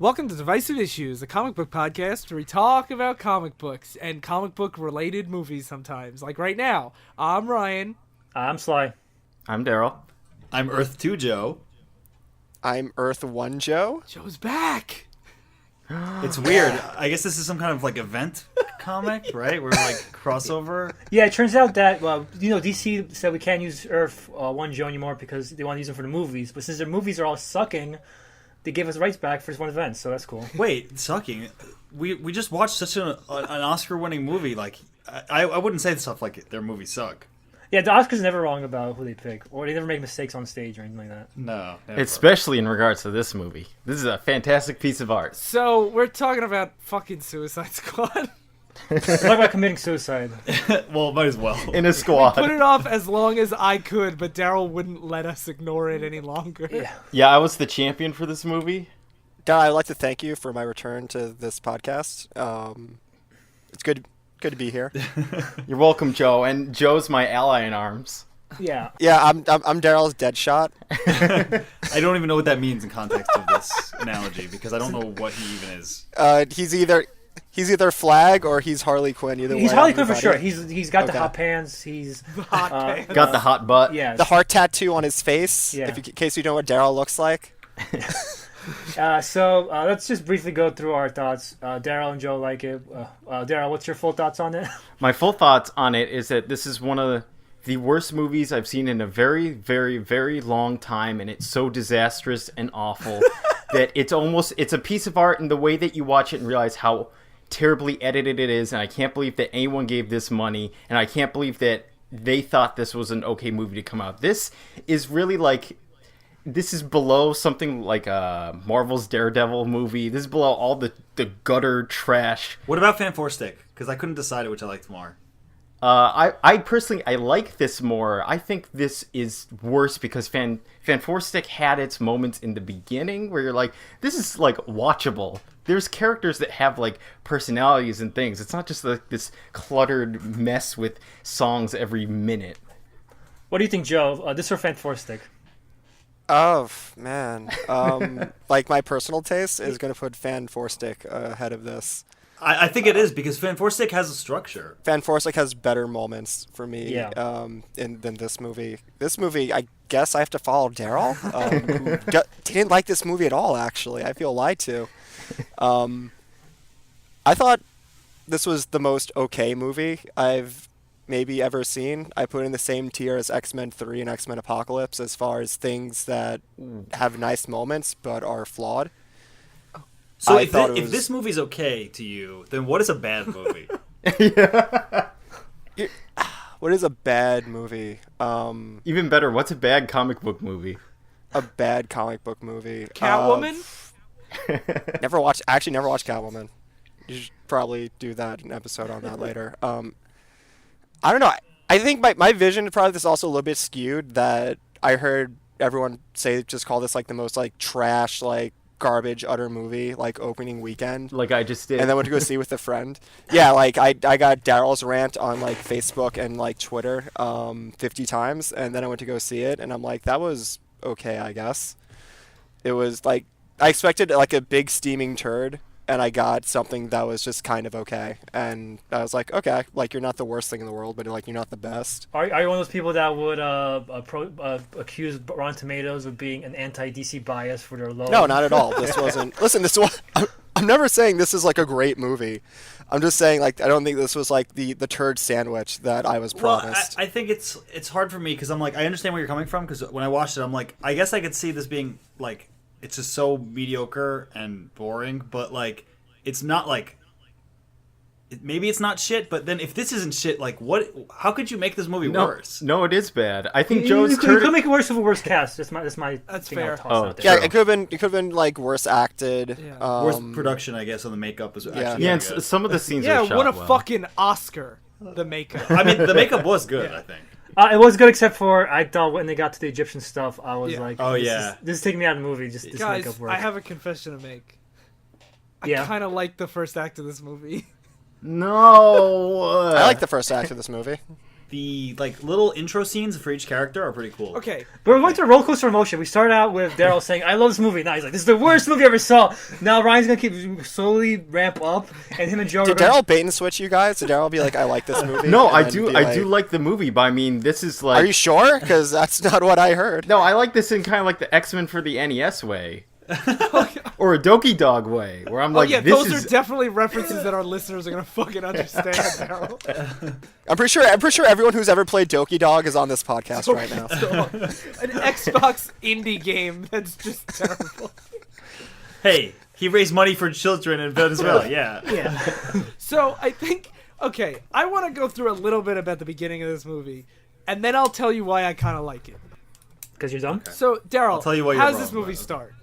Welcome to Divisive Issues, a comic book podcast where we talk about comic books and comic book related movies sometimes. Like right now, I'm Ryan. I'm Sly. I'm Darryl. I'm Earth 2 Joe. I'm Earth 1 Joe. Joe's back. It's weird. I guess this is some kind of like event comic, right? We're like crossover. Yeah, it turns out that, DC said we can't use Earth 1 Joe anymore because they want to use them for the movies. But since their movies are all sucking, they gave us rights back for this one event, so that's cool. Wait, sucking? We just watched such an Oscar-winning movie. Like, I wouldn't say stuff like their movies suck. Yeah, the Oscars are never wrong about who they pick, or they never make mistakes on stage or anything like that. No, never. Especially in regards to this movie. This is a fantastic piece of art. So we're talking about fucking Suicide Squad. We're talking about committing suicide. Well, might as well. In a squad. Put it off as long as I could, but Darryl wouldn't let us ignore it any longer. Yeah, I was the champion for this movie. Darryl, I'd like to thank you for my return to this podcast. It's good to be here. You're welcome, Joe. And Joe's my ally in arms. Yeah. Yeah, I'm Darryl's dead shot. I don't even know what that means in context of this analogy because I don't know what he even is. He's either Flag or he's Harley Quinn. Either He's way, Harley Quinn for everybody. sure. He's got the Okay. hot pants. He's Hot pants. Got the hot butt. yeah. The heart tattoo on his face. Yeah. In case you know what Darryl looks like. So let's just briefly go through our thoughts. Darryl and Joe like it. Darryl, what's your full thoughts on it? My full thoughts on it is that this is one of the worst movies I've seen in a very, very, very long time, and it's so disastrous and awful that it's a piece of art in the way that you watch it and realize how terribly edited it is, and I can't believe that anyone gave this money, and I can't believe that they thought this was an okay movie to come out. This is really like... This is below something like Marvel's Daredevil movie. This is below all the gutter trash. What about Fan Four Stick? Because I couldn't decide which I liked more. I personally, I like this more. I think this is worse because Fan Four Stick had its moments in the beginning where you're like, this is like watchable. There's characters that have like personalities and things. It's not just like this cluttered mess with songs every minute. What do you think, Joe? This or Fan Four Stick? Oh man, like my personal taste is gonna put Fan Four Stick ahead of this. I think it is because Fan Four Stick has a structure. Fan Four Stick has better moments for me than this movie. This movie, I guess I have to follow Darryl, who didn't like this movie at all, actually. I feel lied to. I thought this was the most okay movie I've maybe ever seen. I put it in the same tier as X-Men 3 and X-Men Apocalypse as far as things that have nice moments but are flawed. So if this movie's okay to you, then what is a bad movie? What is a bad movie? Even better, what's a bad comic book movie? A bad comic book movie. Catwoman? Never watched Catwoman. You should probably do that, an episode on that later. I don't know. I think my vision probably is also a little bit skewed that I heard everyone say just call this like the most like trash, like garbage, utter movie, like opening weekend. Like I just did. And then went to go see with a friend. Yeah, like I got Darryl's rant on like Facebook and like Twitter 50 times, and then I went to go see it, and I'm like, that was okay, I guess. It was like, I expected like a big steaming turd, and I got something that was just kind of okay. And I was like, okay, like you're not the worst thing in the world, but like you're not the best. Are you one of those people that would accuse Rotten Tomatoes of being an anti-DC bias for their low? No, not at all. This wasn't. Listen, I'm never saying this is like a great movie. I'm just saying like I don't think this was like the turd sandwich that I was promised. Well, I think it's hard for me because I'm like, I understand where you're coming from because when I watched it, I'm like, I guess I could see this being like, it's just so mediocre and boring, but like it's not like maybe it's not shit, but then if this isn't shit, like what? How could you make this movie worse? No, it is bad. I think You Joe's could make it worse with a worse cast. That's my That's thing fair. I'll toss Oh, out there. Yeah, True. it could have been like worse acted. Yeah. Worse production, I guess, on the makeup is actually Yeah, pretty and good. some of the scenes Yeah, are shot what a well. fucking Oscar, the makeup. I mean, the makeup was good, I think. It was good except for I thought when they got to the Egyptian stuff, I was Yeah. like, Oh, this yeah. this is taking me out of the movie. Just this Guys, makeup work. I have a confession to make. I Yeah. kind of like the first act of this movie. No. I like the first act of this movie. the like little intro scenes for each character are pretty cool. Okay. But we went through a roller coaster of emotion. We started out with Darryl saying, "I love this movie." Now he's like, "This is the worst movie I ever saw." Now Ryan's gonna keep slowly ramp up, and him and Joe. Did Darryl bait and switch you guys? Did Darryl be like, "I like this movie"? No, and I then do. be I do like the movie, but I mean, this is like. Are you sure? Because that's not what I heard. No, I like this in kind of like the X-Men for the NES way. Or a Doki Dog way, where I'm like, yeah, this those is are definitely references that our listeners are gonna fucking understand, Darryl. I'm pretty sure everyone who's ever played Doki Dog is on this podcast right now. An Xbox indie game that's just terrible. Hey, he raised money for children in Venezuela. Yeah. So I think, okay, I want to go through a little bit about the beginning of this movie, and then I'll tell you why I kind of like it. Because you're dumb. Okay. So Darryl, tell you why you're how does wrong, this movie but- start?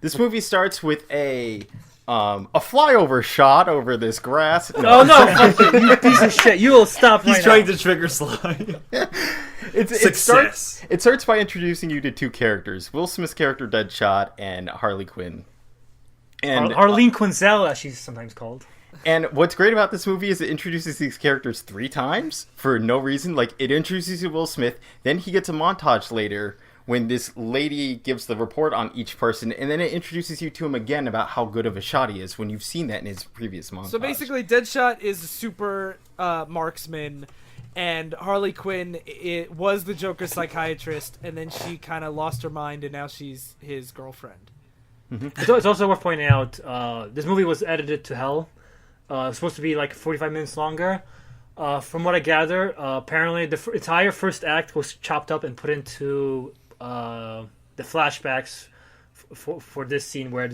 This movie starts with a flyover shot over this grass. Oh no, fuck you piece of shit! You will stop He's right trying now. to trigger slide. It starts by introducing you to two characters: Will Smith's character Deadshot and Harley Quinn. And Harleen Quinzel, as she's sometimes called. And what's great about this movie is it introduces these characters 3 times for no reason. Like, it introduces you to Will Smith, then he gets a montage later when this lady gives the report on each person, and then it introduces you to him again about how good of a shot he is when you've seen that in his previous montage. So basically, Deadshot is a super marksman, and Harley Quinn was the Joker's psychiatrist, and then she kind of lost her mind, and now she's his girlfriend. It's also worth pointing out, this movie was edited to hell. It's supposed to be like 45 minutes longer. From what I gather, apparently the entire first act was chopped up and put into the flashbacks for this scene where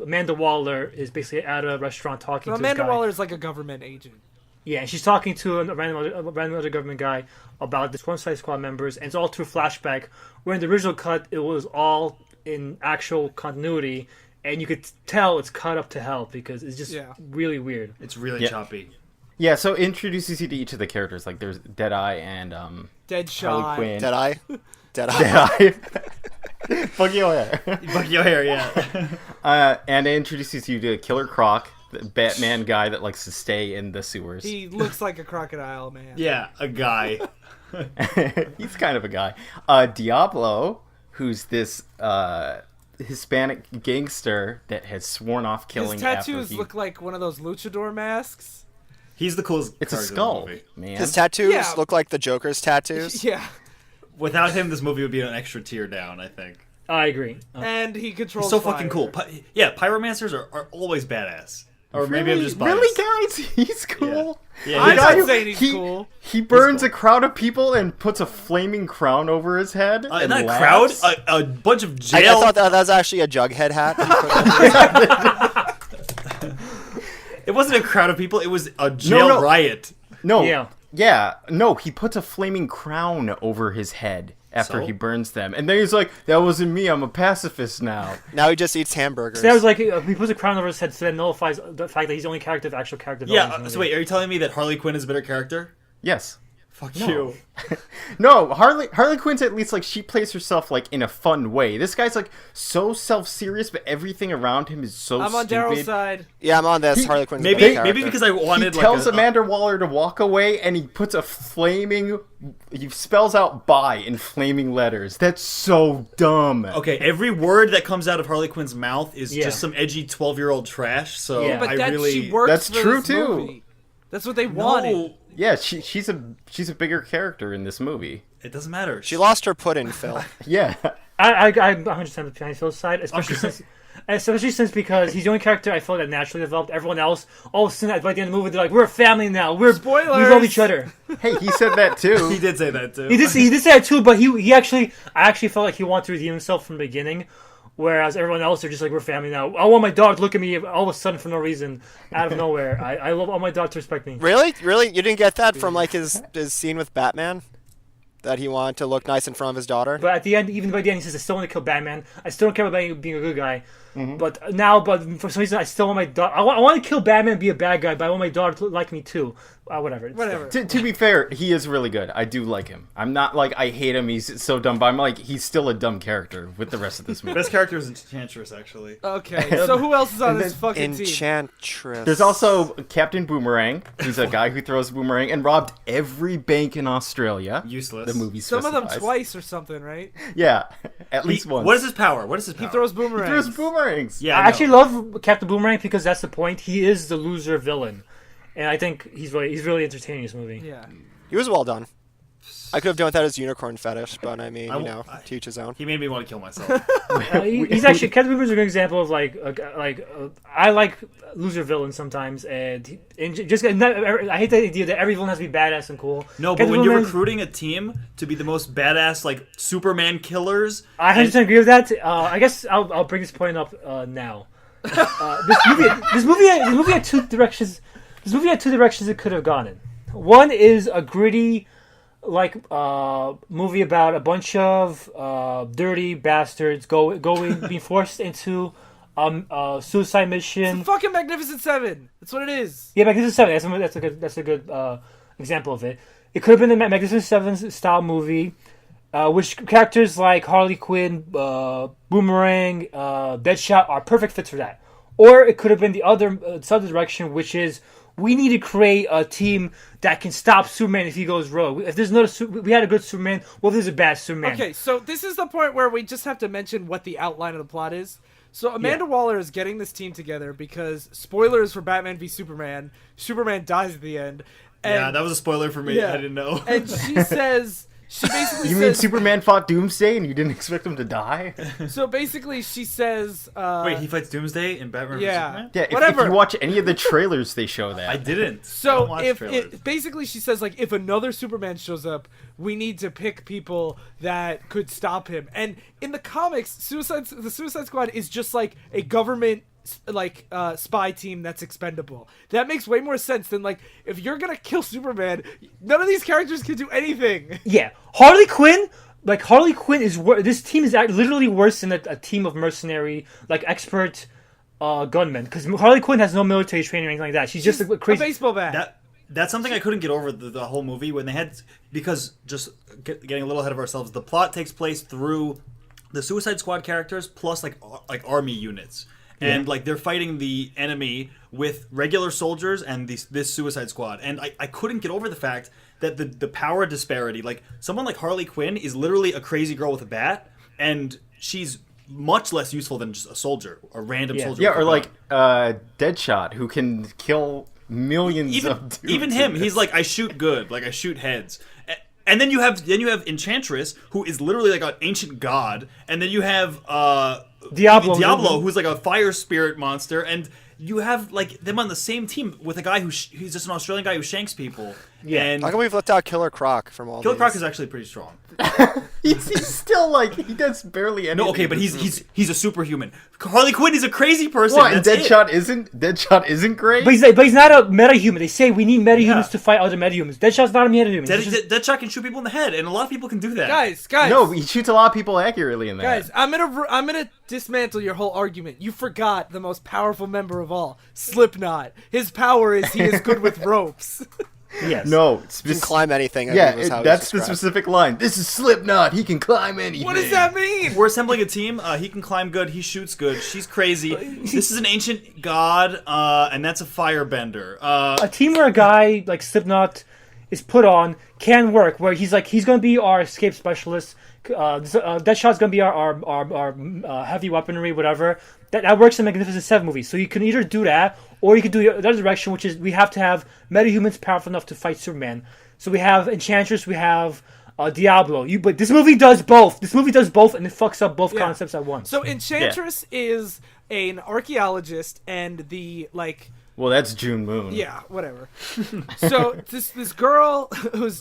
Amanda Waller is basically at a restaurant talking to Amanda this guy. Waller is like a government agent. Yeah, and she's talking to a random other government guy about the Suicide Squad members, and it's all through flashback, where in the original cut, it was all in actual continuity, and you could tell it's cut up to hell because it's just really weird. It's really choppy. Yeah, so it introduces you to each of the characters. Like, there's Deadeye and Deadshot. Harley Quinn. Deadeye. Deadeye. Fuck your hair. Fuck your hair, yeah. And it introduces you to Killer Croc, the Batman guy that likes to stay in the sewers. He looks like a crocodile, man. Yeah, a guy. He's kind of a guy. Diablo, who's this Hispanic gangster that has sworn off killing. His tattoos look like one of those luchador masks. He's the coolest. It's a character in the skull, movie. man. His tattoos Yeah. look like the Joker's tattoos. Yeah. Without him, this movie would be an extra tier down, I think. I agree. And he controls He's so fire. fucking cool. Yeah, pyromancers are always badass. Or maybe I'm just biased. Really, guys? He's cool. Yeah, I'm he's not cool. saying he's cool. He burns cool. a crowd of people and puts a flaming crown over his head. And Not a crowd, laughs. a bunch of I jail. thought that was actually a Jughead hat. It wasn't a crowd of people. It was a jail No. riot. No. Yeah. No, he puts a flaming crown over his head after So? he burns them. And then he's like, that wasn't me, I'm a pacifist now. Now he just eats hamburgers. So that was like, he puts a crown over his head, so that nullifies the fact that he's the only character of actual character development. in Yeah, the so movie. wait, are you telling me that Harley Quinn is a better character? Yes. Fuck you. No, Harley Quinn's at least, like, she plays herself, like, in a fun way. This guy's, like, so self-serious, but everything around him is so I'm on stupid. Daryl's side. Yeah, I'm on this. Harley Quinn's a Maybe better character. because I He wanted tells like Amanda Waller to walk away, and he puts a flaming... He spells out "bye" in flaming letters. That's so dumb. Okay, every word that comes out of Harley Quinn's mouth is Yeah. just some edgy 12-year-old trash. So Yeah. But I really she works That's for true, this too. movie. That's what they wanted. no, Yeah, she's a bigger character in this movie. it doesn't matter. She lost her pudding, Phil. Yeah. I'm 100% behind Phil's side, especially since because he's the only character I feel that naturally developed. Everyone else, all of a sudden, by the end of the movie, they're like, "We're a family now. We Spoilers! love each other." Hey, he said that too. He did say that too. He did say that too, but I actually felt like he wanted to redeem himself from the beginning, whereas everyone else are just like, "We're family now." I want my dog to look at me all of a sudden for no reason, out of nowhere. I love all my dog to respect me. Really? You didn't get that from like his scene with Batman? That he wanted to look nice in front of his daughter? But at the end, even by the end, he says, "I still want to kill Batman. I still don't care about being a good guy." But now, for some reason, I still want my daughter. I want to kill Batman and be a bad guy, but I want my daughter to like me too. Whatever. Whatever. To be fair, he is really good. I do like him. I'm not like I hate him. He's so dumb, but I'm like he's still a dumb character with the rest of this movie. Best character is Enchantress, actually. Okay, so who else is on this fucking team? Enchantress. There's also Captain Boomerang, who's a guy who throws a boomerang and robbed every bank in Australia. Useless. The movie Some of them specifies. twice or something, right? Yeah, at least once. What is his power? What is his power? He throws He boomerangs. throws boomerangs. Yeah, I know. actually love Captain Boomerang because that's the point. He is the loser villain, and I think he's really entertaining this movie. Yeah. He was well done. I could have done without his unicorn fetish, but I mean, I- to each his own. He made me want to kill myself. He's actually Captain Boomerang's a good example of I like loser villains sometimes, and just I hate the idea that every villain has to be badass and cool. No, but Captain when you're Boomerang- recruiting a team to be the most badass, like Superman killers, I 100% agree with that. I guess I'll bring this point up now. This movie had two directions. This movie had two directions it could have gone in. One is a gritty, movie about a bunch of dirty bastards being forced into suicide mission. Fucking Magnificent Seven. That's what it is. Yeah, Magnificent Seven. That's a good example of it. It could have been the Magnificent Seven style movie, which characters like Harley Quinn, Boomerang, Deadshot are perfect fits for that. Or it could have been the other direction, which is we need to create a team that can stop Superman if he goes rogue. If there's we had a good Superman, well, there's a bad Superman. Okay, so this is the point where we just have to mention what the outline of the plot is. So Amanda Waller is getting this team together because, spoilers for Batman v Superman, Superman dies at the end. And, yeah, that was a spoiler for me. yeah. I didn't know. And she says, she basically You says, mean Superman fought Doomsday and you didn't expect him to die? so basically she says, Wait, he fights Doomsday in Batman vs yeah. Superman? Yeah, if Whatever. you watch any of the trailers, they show that. I didn't. I don't so watch if trailers. basically she says, like, if another Superman shows up, we need to pick people that could stop him. And in the comics, the Suicide Squad is just like a government spy team that's expendable. That makes way more sense than, like, if you're gonna kill Superman, none of these characters can do anything. Yeah, Harley Quinn is this team is literally worse than a team of mercenary, expert gunmen. Because Harley Quinn has no military training or anything like that. She's just a A crazy. baseball bat. That's something I couldn't get over the whole movie when they had, because just getting a little ahead of ourselves, the plot takes place through the Suicide Squad characters plus like army units. And they're fighting the enemy with regular soldiers and this Suicide Squad. And I couldn't get over the fact that the power disparity, like someone like Harley Quinn is literally a crazy girl with a bat, and she's much less useful than just a soldier, a random soldier. Yeah, with or a like gun. Deadshot, who can kill millions of dudes. Even him, he's like, I shoot good, like I shoot heads. And then you have Enchantress, who is literally like an ancient god, and then you have Diablo, who's like a fire spirit monster, and you have like them on the same team with a guy he's just an Australian guy who shanks people. Yeah. And How come we've left out Killer Croc from all Killer these? Croc is actually pretty strong. he's still like he does barely anything. No, okay, but in this movie. he's a superhuman. Harley Quinn is a crazy person. What? And That's Deadshot isn't great. But he's not a metahuman. They say we need metahumans Yeah. to fight other metahumans. Deadshot's not a metahuman. Deadshot can shoot people in the head, and a lot of people can do that. Guys. No, he shoots a lot of people accurately in that. Guys, I'm gonna dismantle your whole argument. You forgot the most powerful member of all, Slipknot. His power is he is good with ropes. Yes. No, He can climb anything. I yeah, believe is how it was that's the described. specific line. This is Slipknot. He can climb anything. What does that mean? We're assembling a team. He can climb good. He shoots good. She's crazy. This is an ancient god, and that's a firebender. A team where a guy like Slipknot is put on can work. Where he's going to be our escape specialist. Deadshot's going to be our heavy weaponry, whatever. That works in Magnificent Seven movies. So you can either do that, or you can do the other direction, which is we have to have metahumans powerful enough to fight Superman. So we have Enchantress, we have Diablo. But this movie does both. This movie does both, and it fucks up both concepts at once. So Enchantress is an archaeologist, and the Well, that's June Moon. yeah, whatever. So this girl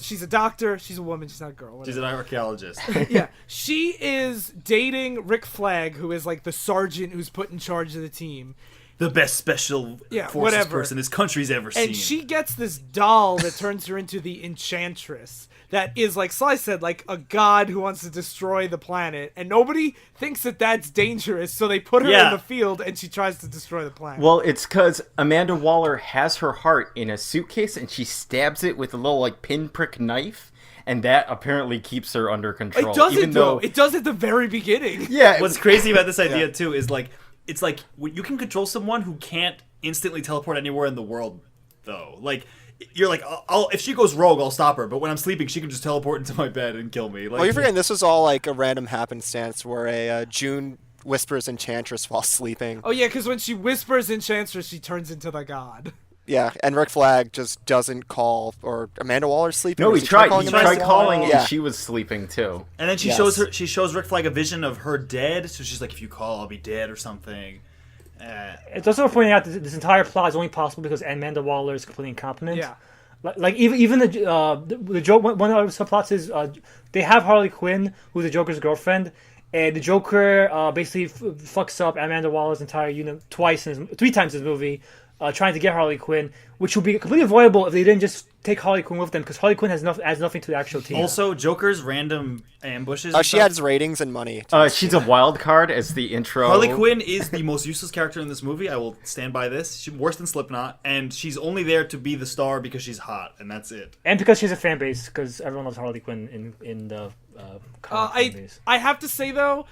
she's a doctor. She's a woman. She's not a girl. She's Whatever. an archaeologist. Yeah, she is dating Rick Flag, who is like the sergeant who's put in charge of the team. the best special forces whatever person this country's ever seen. And she gets this doll that turns her into the Enchantress. That is, like Sly said, like a god who wants to destroy the planet. And nobody thinks that that's dangerous, so they put her in the field and she tries to destroy the planet. Well, it's because Amanda Waller has her heart in a suitcase and she stabs it with a little, like, pinprick knife. And that apparently keeps her under control. It doesn't, even though it does at the very beginning. Yeah. What's crazy about this idea, too, is, like, it's like you can control someone who can't instantly teleport anywhere in the world, though. Like, you're like, if she goes rogue, I'll stop her. But when I'm sleeping, she can just teleport into my bed and kill me. Like, Well, you're forgetting this was all like a random happenstance where a June whispers Enchantress while sleeping. Oh, yeah, because when she whispers Enchantress, she turns into the god. Yeah, and Rick Flag just doesn't call, or Amanda Waller's sleeping. No, or he does tried. calling He Amanda tried Waller? calling, Yeah. and she was sleeping too. And then she Yes. shows Rick Flag a vision of her dead. So she's like, if you call, I'll be dead or something. It's also worth pointing out that this entire plot is only possible because Amanda Waller is completely incompetent. Yeah. Like even the joke. One of the subplots is they have Harley Quinn, who's the Joker's girlfriend, and the Joker basically fucks up Amanda Waller's entire unit three times in this movie, trying to get Harley Quinn, which would be completely avoidable if they didn't just take Harley Quinn with them, because Harley Quinn adds nothing to the actual team. Also, Joker's random ambushes. She adds ratings and money. She's a wild card as the intro. Harley Quinn is the most useless character in this movie. I will stand by this. She's worse than Slipknot, and she's only there to be the star because she's hot, and that's it. And because she's a fan base, because everyone loves Harley Quinn in the comic fan base. I have to say, though,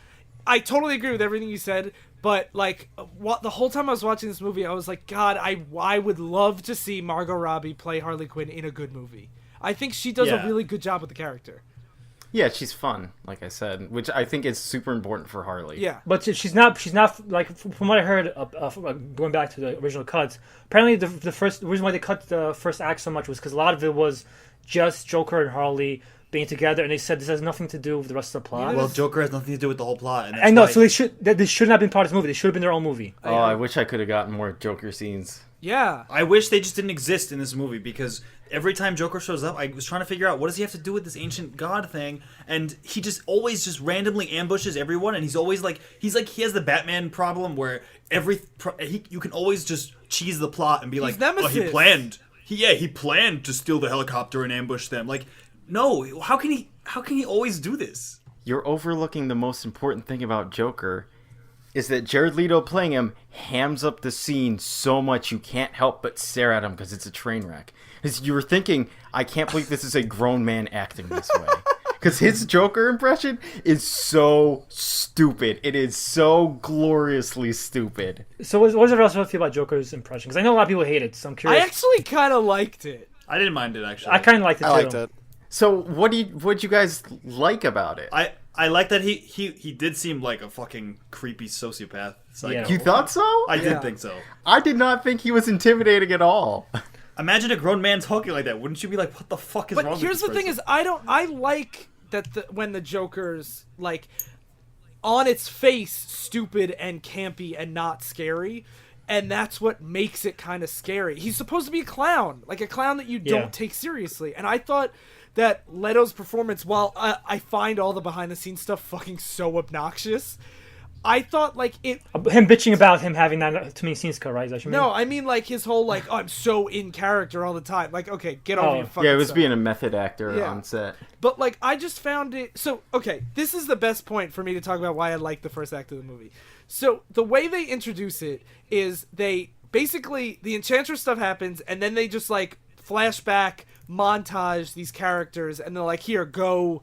I totally agree with everything you said. But, like, the whole time I was watching this movie, I was like, God, I would love to see Margot Robbie play Harley Quinn in a good movie. I think she does a really good job with the character. Yeah, she's fun, like I said, which I think is super important for Harley. Yeah. But she's not like, from what I heard, going back to the original cuts, apparently the reason why they cut the first act so much was because a lot of it was just Joker and Harley being together, and they said this has nothing to do with the rest of the plot. Well, Joker has nothing to do with the whole plot. And I know, so they shouldn't have been part of this movie. They should have been their own movie. Oh, I wish I could have gotten more Joker scenes. Yeah. I wish they just didn't exist in this movie, because every time Joker shows up, I was trying to figure out, what does he have to do with this ancient god thing? And he just always just randomly ambushes everyone, and he's always like he has the Batman problem where you can always just cheese the plot and be like, Nemesis. oh, he planned to steal the helicopter and ambush them. Like, no, how can he always do this? You're overlooking the most important thing about Joker, is that Jared Leto playing him hams up the scene so much you can't help but stare at him because it's a train wreck. Because you were thinking, I can't believe this is a grown man acting this way. Because his Joker impression is so stupid. It is so gloriously stupid. So what does everyone else feel about Joker's impression? Because I know a lot of people hate it, so I'm curious. I actually kind of liked it. I didn't mind it, actually. I kind of liked it too. I liked it. So what'd you guys like about it? I like that he did seem like a fucking creepy sociopath. Psycho. Yeah. You thought so? I Yeah. did think so. I did not think he was intimidating at all. Imagine a grown man talking like that. Wouldn't you be like, what the fuck is wrong But with here's this the thing: person? is I like that when the Joker's like on its face stupid and campy and not scary, and that's what makes it kind of scary. He's supposed to be a clown, like a clown that you don't take seriously. And I thought that Leto's performance, while I find all the behind the scenes stuff fucking so obnoxious, I thought like it. Him bitching about him having too many scenes cut, right? Is that what you mean? No, I mean like his whole like, oh, I'm so in character all the time. Like, okay, get over your fucking Yeah, it was self. being a method actor Yeah. on set. But like, I just found it so okay. This is the best point for me to talk about why I like the first act of the movie. So the way they introduce it is they basically the Enchantress stuff happens, and then they just like flashback montage these characters, and they're like, here, go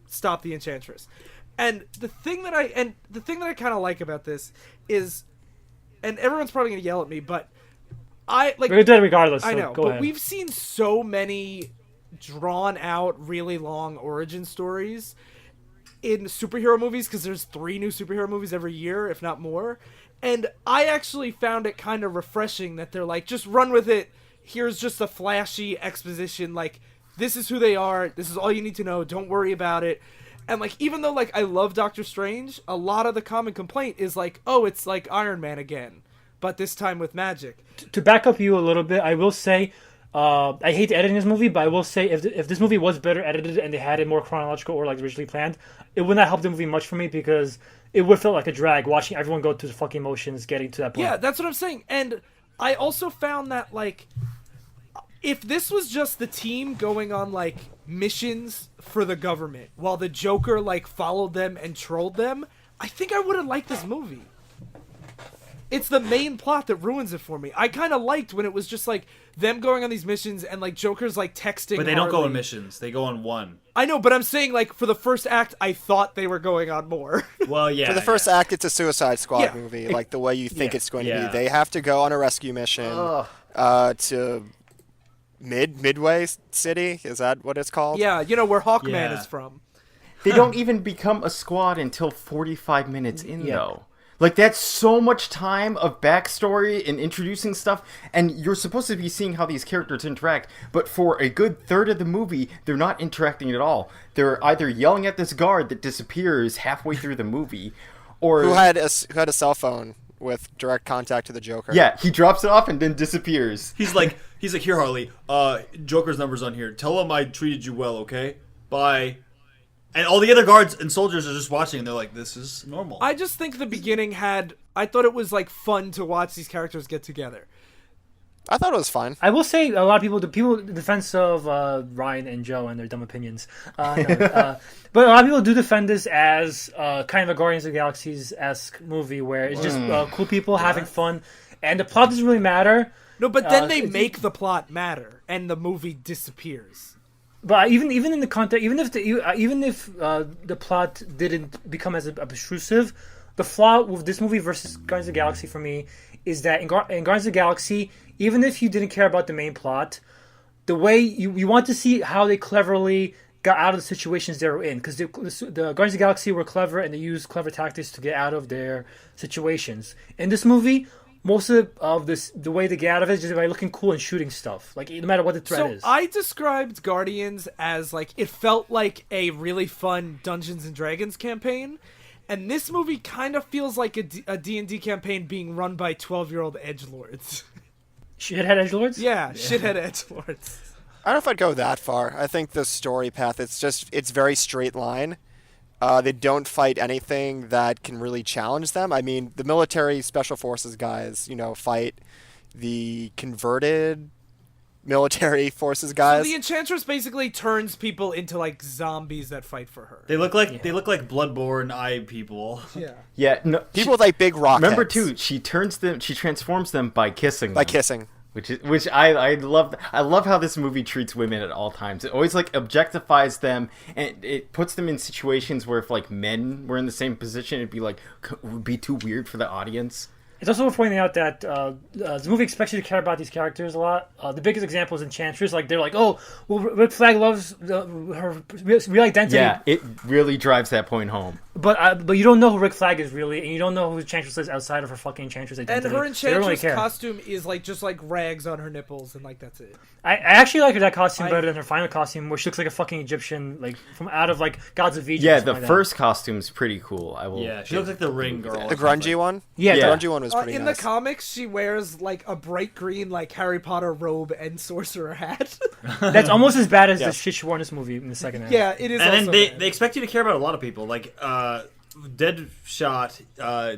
stop the Enchantress. And the thing that I kind of like about this is, and everyone's probably gonna yell at me, but I like. We're gonna do it regardless. So I know, go but ahead. we've seen so many drawn out, really long origin stories in superhero movies, because there's 3 new superhero movies every year, if not more. And I actually found it kind of refreshing that they're like, just run with it. Here's just a flashy exposition. Like, this is who they are. This is all you need to know. Don't worry about it. And like, even though like I love Doctor Strange, a lot of the common complaint is like, oh, it's like Iron Man again, but this time with magic. To back up you a little bit, I will say, I hate editing this movie, but I will say if this movie was better edited and they had it more chronological or like originally planned, it would not help the movie much for me because it would feel like a drag watching everyone go through the fucking motions getting to that point. Yeah, that's what I'm saying. And I also found that, like, if this was just the team going on, like, missions for the government while the Joker, like, followed them and trolled them, I think I would have liked this movie. It's the main plot that ruins it for me. I kind of liked when it was just, like, them going on these missions and, like, Joker's, like, texting But they don't go Harley. on missions. They go on one. I know, but I'm saying, like, for the first act, I thought they were going on more. Well, yeah. For the first act, it's a Suicide Squad Yeah. movie, like the way you think it's going to Yeah. be. They have to go on a rescue mission to Midway City. Is that what it's called? Yeah, you know, where Hawkman Yeah. is from. They don't even become a squad until 45 minutes in, Yeah. though. Like, that's so much time of backstory and introducing stuff, and you're supposed to be seeing how these characters interact, but for a good third of the movie, they're not interacting at all. They're either yelling at this guard that disappears halfway through the movie, or... Who had a cell phone with direct contact to the Joker. Yeah, he drops it off and then disappears. He's like, here, Harley. Joker's number's on here. Tell him I treated you well, okay? Bye. And all the other guards and soldiers are just watching, and they're like, this is normal. I just think the beginning I thought it was, like, fun to watch these characters get together. I thought it was fine. I will say a lot of people, the defense of Ryan and Joe and their dumb opinions. But a lot of people do defend this as kind of a Guardians of the Galaxies-esque movie where it's just cool people having fun, and the plot doesn't really matter. No, but then they make the plot matter, and the movie disappears. But even in the context, even if the plot didn't become as obtrusive, the flaw with this movie versus Guardians of the Galaxy for me is that in Guardians of the Galaxy, even if you didn't care about the main plot, the way you want to see how they cleverly got out of the situations they were in, because the Guardians of the Galaxy were clever and they used clever tactics to get out of their situations. In this movie, most of this, the way they get out of it is just by looking cool and shooting stuff, like no matter what the threat is. I described Guardians as, like, it felt like a really fun Dungeons and Dragons campaign, and this movie kind of feels like a D&D campaign being run by 12-year-old edgelords. Shithead edgelords? Yeah, shithead edgelords. I don't know if I'd go that far. I think the story path, it's very straight line. They don't fight anything that can really challenge them. I mean, the military special forces guys, fight the converted military forces guys. So the Enchantress basically turns people into, like, zombies that fight for her. They look like Bloodborne eye people. Yeah. Yeah, no, People with, like, big rock remember heads. too, she transforms them by kissing By them. kissing. Which I love. I love how this movie treats women at all times. It always, like, objectifies them, and it puts them in situations where if, like, men were in the same position, it'd be like, it would be too weird for the audience. It's also worth pointing out that the movie expects you to care about these characters a lot. The biggest example is Enchantress. Like, they're like, oh, well, Rick Flag loves her real identity. Yeah, it really drives that point home. But you don't know who Rick Flag is really, and you don't know who Enchantress is outside of her fucking Enchantress And identity. her So they don't really Enchantress care. costume is, like, just, like, rags on her nipples, and, like, that's it. I actually like that costume better than her final costume, where she looks like a fucking Egyptian, like from out of like Gods of Egypt. Yeah, or something the like first costume's pretty cool. I will. Yeah, she looks like the ring girl. The grungy one? Yeah, The Yeah. grungy one was pretty In nice. the comics, she wears, like, a bright green, like, Harry Potter robe and sorcerer hat. that. That's almost as bad as the Yes. shit she wore in this movie in the second half. Yeah, it is. And also then bad. they expect you to care about a lot of people. Like, Deadshot,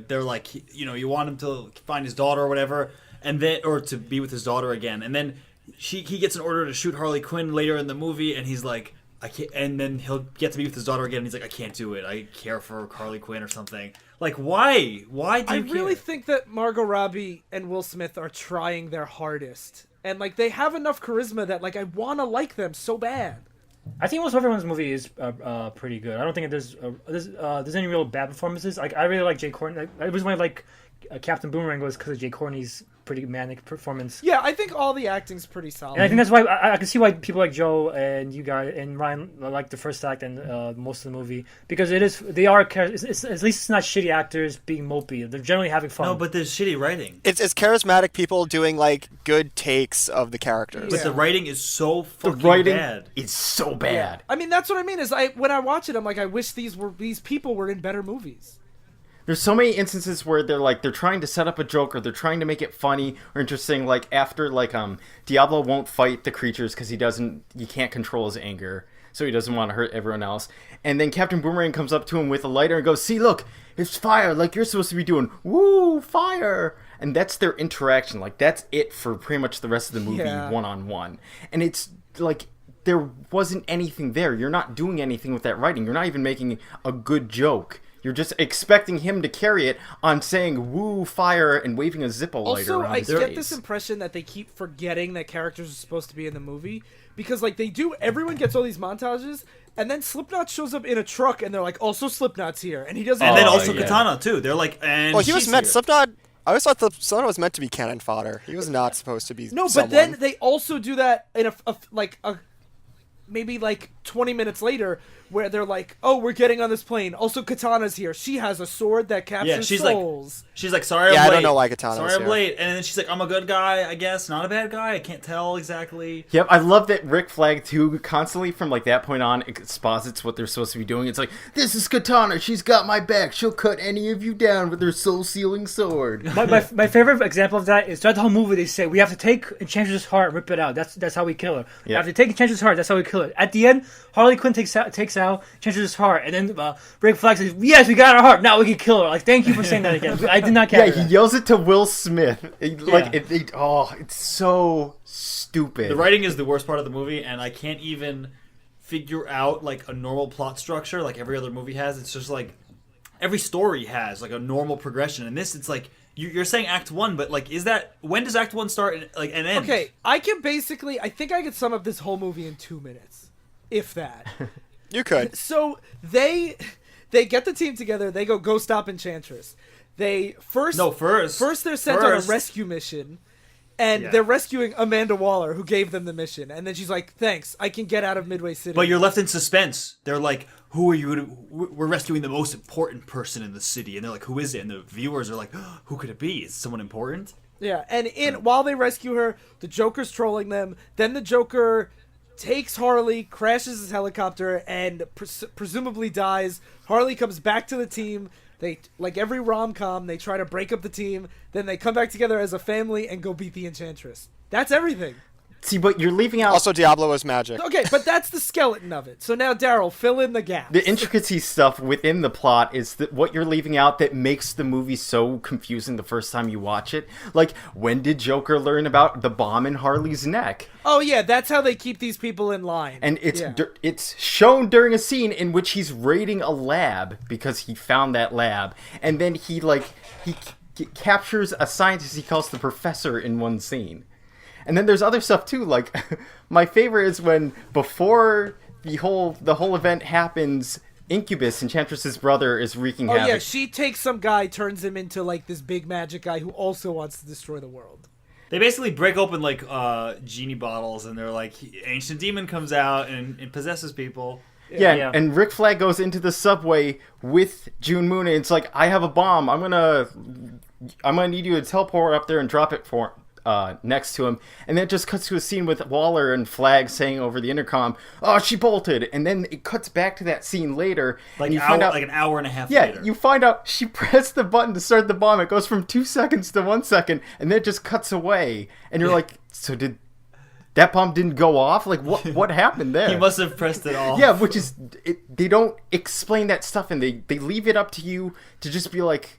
they're like, you want him to find his daughter or whatever, and then, or to be with his daughter again. And then he gets an order to shoot Harley Quinn later in the movie, and he's like, I can't. And then he'll get to be with his daughter again, and he's like, I can't do it. I care for Harley Quinn or something. Like, why? Why do I you really care? think that Margot Robbie and Will Smith are trying their hardest, and, like, they have enough charisma that, like, I want to like them so bad. I think most everyone's movie is pretty good. I don't think there's any real bad performances. Like I really like Jay Courtney. It was my Captain Boomerang was because of Jay Courtney's pretty manic performance. Yeah, I think all the acting's pretty solid. And I think that's why I can see why people like Joe and you guys and Ryan like the first act and most of the movie, because at least it's not shitty actors being mopey. They're generally having fun. No, but there's shitty writing. It's charismatic people doing, like, good takes of the characters. But the writing is so The fucking writing bad. is so bad. I mean, that's what I mean. Is when I watch it, I'm like, I wish these people were in better movies. There's so many instances where they're trying to set up a joke, or they're trying to make it funny or interesting. Like after Diablo won't fight the creatures because he can't control his anger, so he doesn't want to hurt everyone else. And then Captain Boomerang comes up to him with a lighter and goes, "See, look, it's fire, like you're supposed to be doing. Woo, fire!" And that's their interaction. Like that's it for pretty much the rest of the movie, one-on-one. And it's like there wasn't anything there. You're not doing anything with that writing. You're not even making a good joke. You're just expecting him to carry it on saying "woo, fire" and waving a Zippo lighter Also, around I his get face. this impression that they keep forgetting that characters are supposed to be in the movie, because like everyone gets all these montages, and then Slipknot shows up in a truck, and they're like, "Also, Slipknot's here," and he doesn't. And then Oh, also yeah. Katana too. They're like, and Well, he was she's meant here. Slipknot. I always thought Slipknot was meant to be cannon fodder. He was not supposed to be. No, but someone. then they also do that in maybe like 20 minutes later, where they're like, "Oh, we're getting on this plane. Also, Katana's here. She has a sword that captures she's souls." She's like, sorry, I'm Yeah, late. I don't know why Katana's Sorry, I'm here. late. And then she's like, I'm a good guy, I guess, not a bad guy. I can't tell exactly. Yep, I love that Rick Flag too constantly from like that point on exposits what they're supposed to be doing. It's like, this is Katana, she's got my back, she'll cut any of you down with her soul-sealing sword. My favorite example of that is throughout the whole movie they say we have to take Enchantress's heart and rip it out. That's how we kill her. We Yeah. have to take Enchantress's heart. That's how we kill her. At the end, Harley Quinn takes out Enchantress's heart, and then Rick Flag says, "Yes, we got her heart. Now we can kill her." Like, thank you for saying that again. I did not Yeah, catch he that. yells it to Will Smith. Yeah. It's so stupid. The writing is the worst part of the movie, and I can't even figure out like a normal plot structure like every other movie has. It's just like every story has like a normal progression. And this, it's like you're saying Act 1, but like, when does Act 1 start and end? Okay, I think I could sum up this whole movie in 2 minutes, if that. You could. So they get the team together. They go stop Enchantress. They first they're sent on a rescue mission, and they're rescuing Amanda Waller, who gave them the mission. And then she's like, "Thanks, I can get out of Midway City." But you're left in suspense. They're like, who are you? We're rescuing the most important person in the city. And they're like, who is it? And the viewers are like, who could it be? Is it someone important? Yeah, and while they rescue her, the Joker's trolling them. Then the Joker takes Harley, crashes his helicopter, and presumably dies. Harley comes back to the team. They, like every rom-com, they try to break up the team. Then they come back together as a family and go beat the Enchantress. That's everything. See, but you're leaving out Also, Diablo was magic. Okay, but that's the skeleton of it. So now, Darryl, fill in the gaps. the intricacy stuff within the plot is what you're leaving out that makes the movie so confusing the first time you watch it. Like, when did Joker learn about the bomb in Harley's neck? Oh yeah, that's how they keep these people in line. And it's Yeah. it's shown during a scene in which he's raiding a lab because he found that lab, and then he captures a scientist he calls the professor in one scene. And then there's other stuff too. Like, my favorite is when before the whole event happens, Incubus, Enchantress's brother, is wreaking Oh havoc. yeah, she takes some guy, turns him into like this big magic guy who also wants to destroy the world. They basically break open like genie bottles, and they're like, ancient demon comes out and possesses people. Yeah, and Rick Flag goes into the subway with June Moon, and it's like, I have a bomb. I'm gonna need you to teleport up there and drop it for next to him. And then it just cuts to a scene with Waller and Flag saying over the intercom, "Oh, she bolted." And then it cuts back to that scene later, and you find out like an hour and a half yeah, later. you find out she pressed the button to start the bomb. It goes from 2 seconds to 1 second, and then it just cuts away. And you're like, so did that bomb didn't go off? Like, what happened there? He must have pressed it off. Yeah, which is they don't explain that stuff, and they leave it up to you to just be like,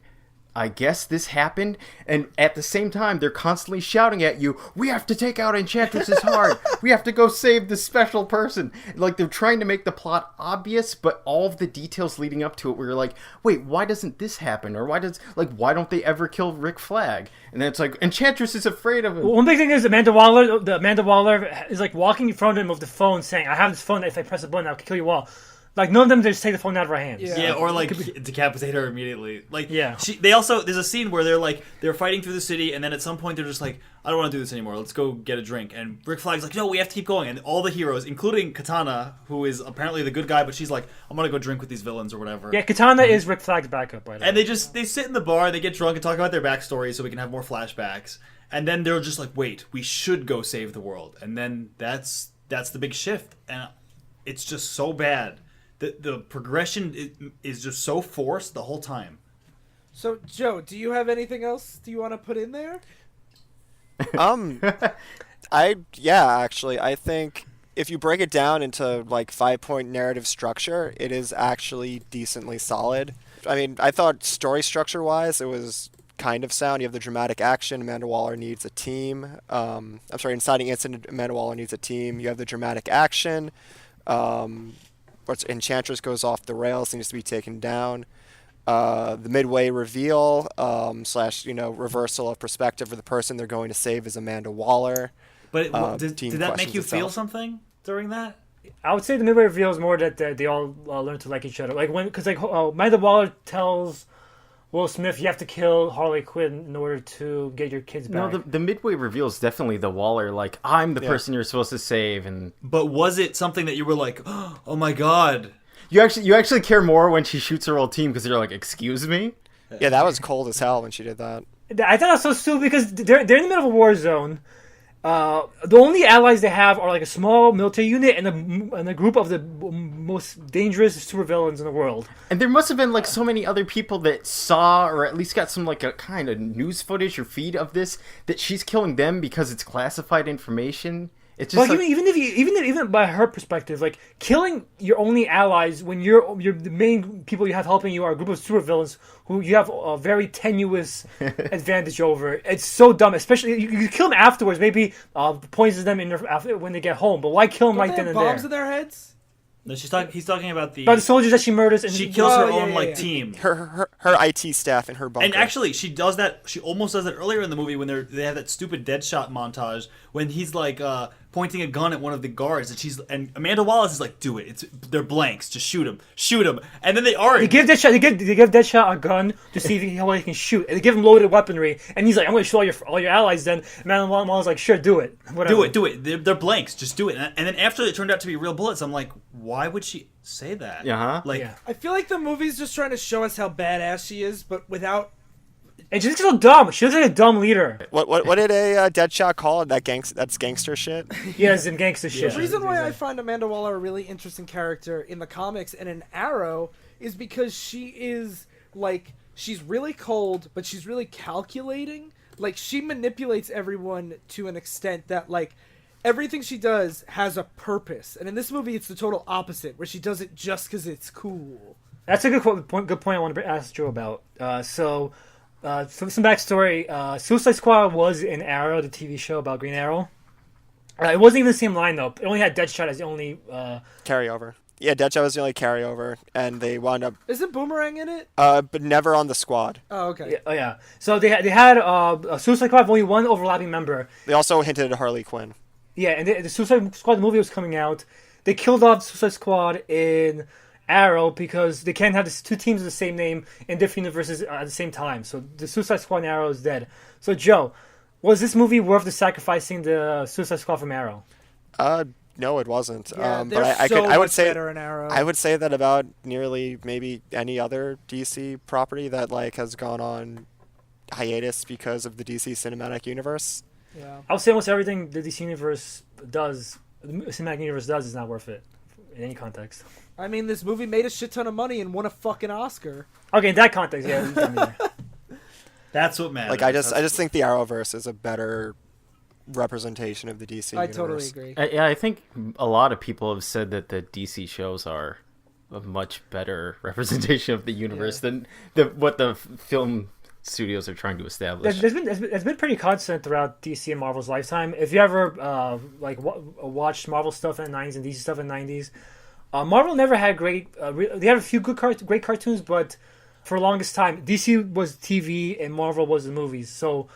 I guess this happened. And at the same time, they're constantly shouting at you, "We have to take out Enchantress's heart. We have to go save this special person." Like, they're trying to make the plot obvious, but all of the details leading up to it, where you're like, wait, why doesn't this happen? Or why don't they ever kill Rick Flag? And then it's like, Enchantress is afraid of him. One big thing is Amanda Waller is like walking in front of him with the phone, saying, "I have this phone that if I press a button, I'll kill you all." Like, none of them just take the phone out of her hands. Yeah, or like decapitate her immediately. Like, Yeah. They also, there's a scene where they're fighting through the city, and then at some point they're just like, I don't want to do this anymore. Let's go get a drink. And Rick Flag's like, no, we have to keep going. And all the heroes, including Katana, who is apparently the good guy, but she's like, I'm gonna go drink with these villains or whatever. Yeah, Katana is Rick Flag's backup, by the way. And they sit in the bar, they get drunk and talk about their backstory so we can have more flashbacks. And then they're just like, wait, we should go save the world. And then that's the big shift, and it's just so bad. The progression is just so forced the whole time. So, Joe, do you have anything else do you want to put in there? Actually, I think if you break it down into like 5-point narrative structure, it is actually decently solid. I mean, I thought story structure wise, it was kind of sound. You have the dramatic action. Amanda Waller needs a team. Inciting incident. Amanda Waller needs a team. You have the dramatic action. Enchantress goes off the rails, needs to be taken down. The midway reveal slash reversal of perspective for the person they're going to save is Amanda Waller. But did that make you feel itself. something during that? I would say the midway reveal is more that they all learn to like each other. Like because Amanda Waller tells Will Smith, you have to kill Harley Quinn in order to get your kids back. No, the midway reveal is definitely the Waller, like, I'm the person you're supposed to save. But was it something that you were like, oh my god? You actually care more when she shoots her old team because you're like, excuse me? Yeah, that was cold as hell when she did that. I thought that was so stupid because they're in the middle of a war zone. The only allies they have are like a small military unit and a group of the most dangerous supervillains in the world. And there must have been like so many other people that saw or at least got some like a kind of news footage or feed of this that she's killing them because it's classified information. It's just But even by her perspective, like killing your only allies when you're the main people you have helping you are a group of supervillains who you have a very tenuous advantage over. It's so dumb. Especially you kill them afterwards, maybe poisons them in when they get home. But why kill them Don't right they then have and bombs there? in their heads? No, he's talking about By the soldiers that she murders, and she kills her Oh, own yeah. team. Her IT staff in her bunker. And actually, she does that. She almost does it earlier in the movie when they have that stupid Deadshot montage when he's like pointing a gun at one of the guards, and Amanda Wallace is like, "Do it! They're blanks. Just shoot him!" And then they are. They give Deadshot a gun to see how he can shoot, and they give him loaded weaponry, and he's like, "I'm going to shoot all your allies." Then Amanda Wallace like, "Sure, do it. Whatever. Do it. They're blanks. Just do it." And then after it turned out to be real bullets, I'm like, why would she say that? Uh-huh. Like, Yeah. I feel like the movie's just trying to show us how badass she is, but without. And she looks so dumb. She looks like a dumb leader. What did a Deadshot call it? That's gangster shit. Yeah, some gangster shit. The reason why I find Amanda Waller a really interesting character in the comics and in Arrow is because she is, like, she's really cold, but she's really calculating. Like, she manipulates everyone to an extent that, like, everything she does has a purpose. And in this movie, it's the total opposite, where she does it just because it's cool. That's a good point I want to ask Joe about. So some backstory. Suicide Squad was in Arrow, the TV show about Green Arrow. It wasn't even the same lineup. It only had Deadshot as the only... Carryover. Yeah, Deadshot was the only carryover, and they wound up... Isn't Boomerang in it? but never on the squad. Oh, okay. Yeah. So they had a Suicide Squad with only one overlapping member. They also hinted at Harley Quinn. Yeah, and the Suicide Squad movie was coming out. They killed off Suicide Squad in Arrow because they can't have two teams of the same name in different universes at the same time. So the Suicide Squad in Arrow is dead. So Joe, was this movie worth the sacrificing the Suicide Squad from Arrow? No, it wasn't. Yeah, But I would say better in Arrow. I would say that about nearly maybe any other DC property that like has gone on hiatus because of the DC cinematic universe. Yeah. I would say almost everything the DC universe does, the cinematic universe does, is not worth it in any context. I mean, this movie made a shit ton of money and won a fucking Oscar. Okay, in that context, yeah. You got me there. that's what matters. Like I just think the Arrowverse is a better representation of the DC I universe. totally agree. Yeah, I think a lot of people have said that the DC shows are a much better representation of the universe than what the film studios are trying to establish. It's been pretty constant throughout DC and Marvel's lifetime. If you ever watched Marvel stuff in the 90s and DC stuff in the 90s, Marvel never had great... they had a few great cartoons, but for the longest time, DC was TV and Marvel was the movies. So,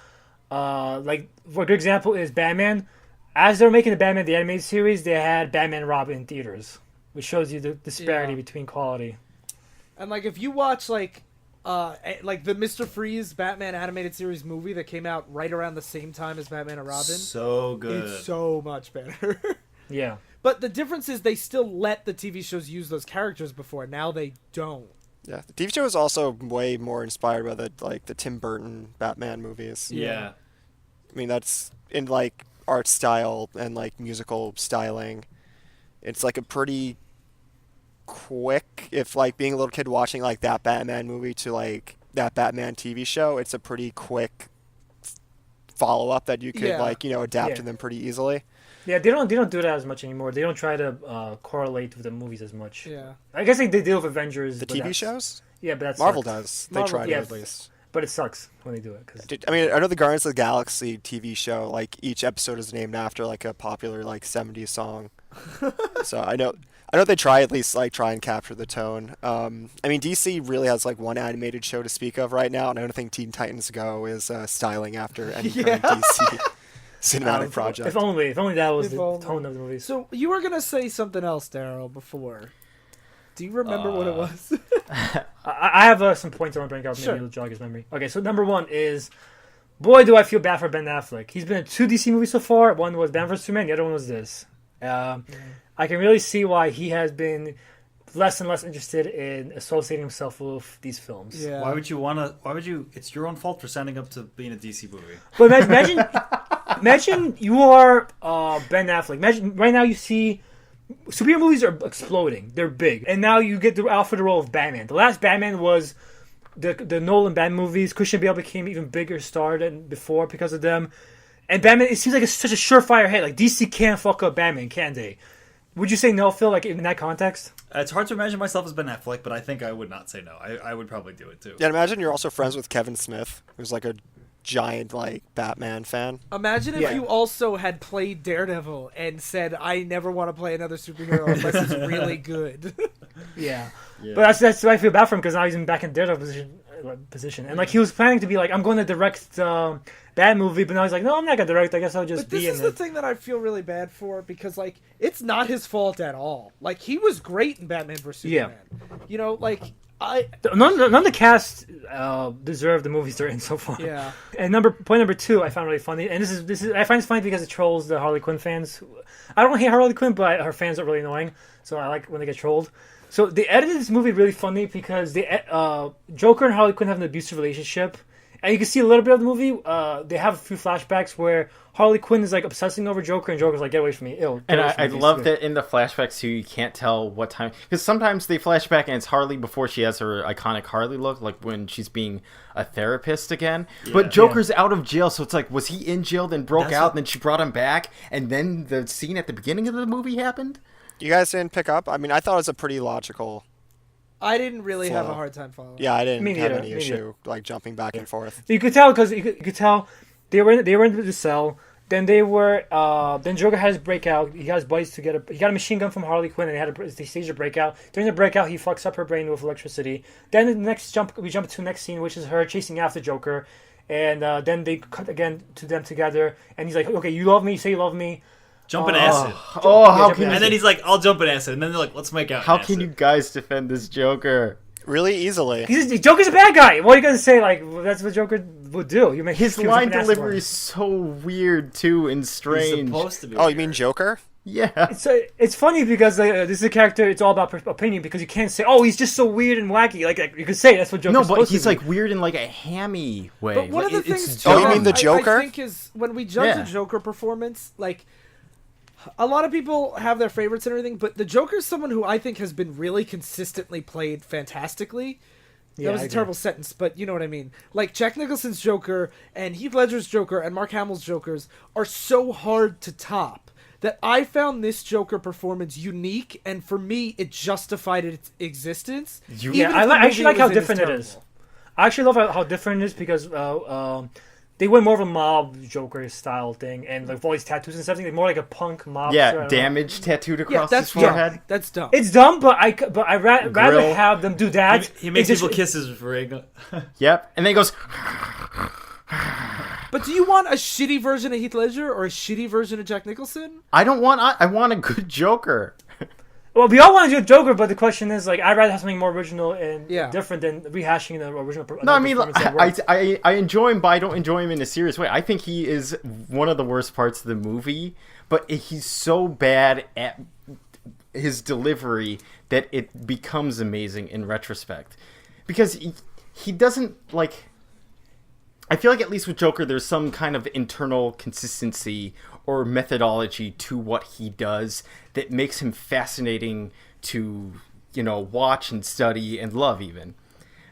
like, for a good example is Batman. As they were making the Batman the animated series, they had Batman and Robin in theaters, which shows you the disparity between quality. And, like, if you watch, like the Mr. Freeze Batman animated series movie that came out right around the same time as Batman and Robin, so good. it's so much better. Yeah. But the difference is they still let the TV shows use those characters before. Now they don't. Yeah, the TV show is also way more inspired by the Tim Burton Batman movies. Yeah. I mean, that's in like art style and like musical styling. It's like a pretty quick, if like being a little kid watching like that Batman movie to like that Batman TV show, it's a pretty quick follow up that you could adapt to them pretty easily. Yeah, they don't do that as much anymore. They don't try to correlate with the movies as much. Yeah. I guess they deal with Avengers. The TV shows? Yeah, but that's Marvel does. They try to yeah, at least. But it sucks when they do it. I mean, I know the Guardians of the Galaxy TV show, like each episode is named after like a popular like 70s song. So I know they try at least like try and capture the tone. I mean, DC really has like one animated show to speak of right now, and I don't think Teen Titans Go is styling after any current DC cinematic project. If only that was the tone of the movie. So you were gonna say something else, Darryl, before. Do you remember what it was? I have some points I want to bring up. Maybe it'll jog his memory. Okay, so number one is, boy, do I feel bad for Ben Affleck. He's been in 2 DC movies so far. One was Batman vs Superman. The other one was this. I can really see why he has been less and less interested in associating himself with these films. Yeah. Why would you? It's your own fault for signing up to be in a DC movie. But imagine you are Ben Affleck. Imagine right now you see superhero movies are exploding. They're big. And now you get offered the role of Batman. The last Batman was the Nolan Batman movies. Christian Bale became even bigger star than before because of them. And Batman, it seems like it's such a surefire hit. Like, DC can't fuck up Batman, can they? Would you say no, Phil, like in that context? It's hard to imagine myself as Ben Affleck, but I think I would not say no. I would probably do it too. Yeah, imagine you're also friends with Kevin Smith, who's like a giant like Batman fan. Imagine if you also had played Daredevil and said, "I never want to play another superhero unless it's really good." Yeah. But that's why I feel bad for him, because now he's back in Daredevil position. And like he was planning to be like, I'm going to direct that movie, but now he's like, no, I'm not going to direct. I guess I'll just be in it. But this is the thing that I feel really bad for, because like it's not his fault at all. Like he was great in Batman vs Superman. Yeah. You know, like none of the cast deserve the movies they're in so far. Yeah. And point number 2, I found really funny, and this is I find it funny because it trolls the Harley Quinn fans. I don't hate Harley Quinn, but her fans are really annoying, so I like when they get trolled. So they edited this movie really funny because Joker and Harley Quinn have an abusive relationship. And you can see a little bit of the movie. They have a few flashbacks where Harley Quinn is like obsessing over Joker, and Joker's like, "Get away from me!" Ew. And I love that in the flashbacks too, you can't tell what time, because sometimes they flashback and it's Harley before she has her iconic Harley look, like when she's being a therapist again. Yeah. But Joker's out of jail, so it's like, was he in jail then broke out, and then she brought him back, and then the scene at the beginning of the movie happened? You guys didn't pick up? I mean, I thought it was a pretty logical. I didn't really have a hard time following. Yeah, I didn't have any issue like jumping back and forth. You could tell because you could tell they were in the cell. Then they were. Then Joker had his breakout. He got his buddies together. He got a machine gun from Harley Quinn, and they staged a breakout. During the breakout, he fucks up her brain with electricity. Then we jump to the next scene, which is her chasing after Joker, and then they cut again to them together. And he's like, "Okay, you love me. You say you love me." Jump in acid. How can? And then he's like, "I'll jump in acid." And then they're like, "Let's make out." How can you guys defend this Joker? Really easily. Joker's a bad guy. What are you gonna say? Like, that's what Joker would do. His line delivery is so weird too and strange. He's supposed to be. Oh, you mean Joker? Yeah. It's funny because this is a character. It's all about opinion, because you can't say, "Oh, he's just so weird and wacky." Like you could say that's what Joker's supposed to be. No, but he's like weird in like a hammy way. But one of the things, oh, you mean the Joker? I think is when we judge a Joker performance, like. A lot of people have their favorites and everything, but the Joker is someone who I think has been really consistently played fantastically. That was a terrible sentence, but you know what I mean. Like, Jack Nicholson's Joker and Heath Ledger's Joker and Mark Hamill's Jokers are so hard to top that I found this Joker performance unique, and for me, it justified its existence. I actually like how different it is. I actually love how different it is because... they went more of a mob Joker style thing, and like all these tattoos and stuff. They're more like a punk mob. Yeah, damage tattooed across his forehead. That's dumb. It's dumb, but I rather have them do that. He makes people kiss his ring. Yep, and then he goes. But do you want a shitty version of Heath Ledger or a shitty version of Jack Nicholson? I want a good Joker. Well, we all want to do a Joker, but the question is, like, I'd rather have something more original and different than rehashing the original. No, I mean, I enjoy him, but I don't enjoy him in a serious way. I think he is one of the worst parts of the movie, but he's so bad at his delivery that it becomes amazing in retrospect. Because he doesn't, like... I feel like at least with Joker, there's some kind of internal consistency or methodology to what he does that makes him fascinating to, watch and study and love even.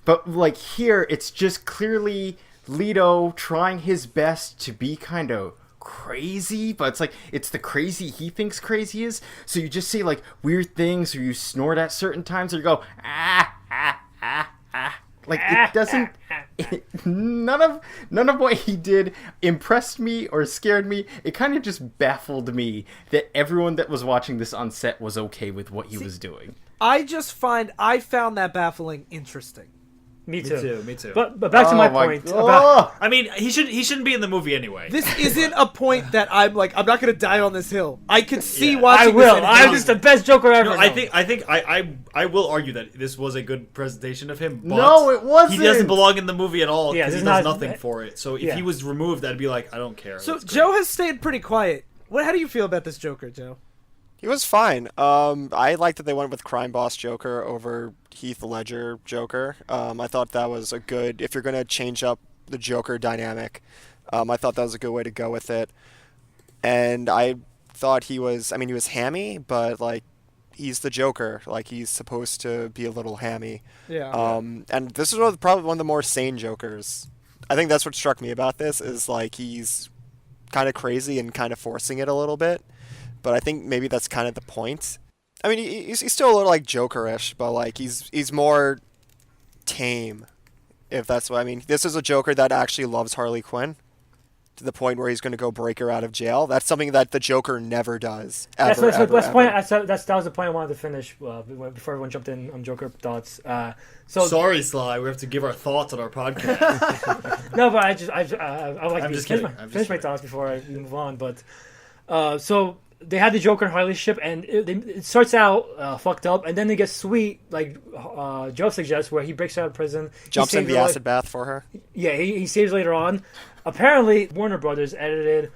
But like here, it's just clearly Leto trying his best to be kind of crazy, but it's like it's the crazy he thinks crazy is. So you just say like weird things, or you snort at certain times, or you go ah ah ah ah. Like it doesn't. None of what he did impressed me or scared me. It kind of just baffled me that everyone that was watching this on set was okay with what he was doing. I found that baffling interesting. Me too. Me too. But back to my point. I mean, he shouldn't be in the movie anyway. This isn't a point that I'm not going to die on this hill. I could see Yeah. watching I will. this. I'm just the best Joker ever. No, I will argue that this was a good presentation of him. But No, it wasn't. He doesn't belong in the movie at all Yeah, because he this does is not- nothing for it. So if Yeah. he was removed, I'd be like, I don't care. So That's great. Joe has stayed pretty quiet. How do you feel about this Joker, Joe? He was fine. I like that they went with Crime Boss Joker over Heath Ledger Joker. I thought that was a good, if you're going to change up the Joker dynamic, I thought that was a good way to go with it. And I thought he was hammy, but like he's the Joker. Like he's supposed to be a little hammy. Yeah. And this is probably one of the more sane Jokers. I think that's what struck me about this is like he's kind of crazy and kind of forcing it a little bit. But I think maybe that's kind of the point. I mean, he's still a little like Joker-ish, but like he's more tame, if that's what I mean. This is a Joker that actually loves Harley Quinn to the point where he's going to go break her out of jail. That's something that the Joker never does. Ever, That was the point I wanted to finish before everyone jumped in on Joker thoughts. Sorry, Sly. We have to give our thoughts on our podcast. No, but I would like I'm to just finish kidding. finish my thoughts before we move on. But so they had the Joker and Harley ship, and it starts out fucked up, and then it gets sweet, like Joe suggests, where he breaks out of prison, Jumps in the acid bath for her. Yeah, he saves later on. Apparently, Warner Brothers edited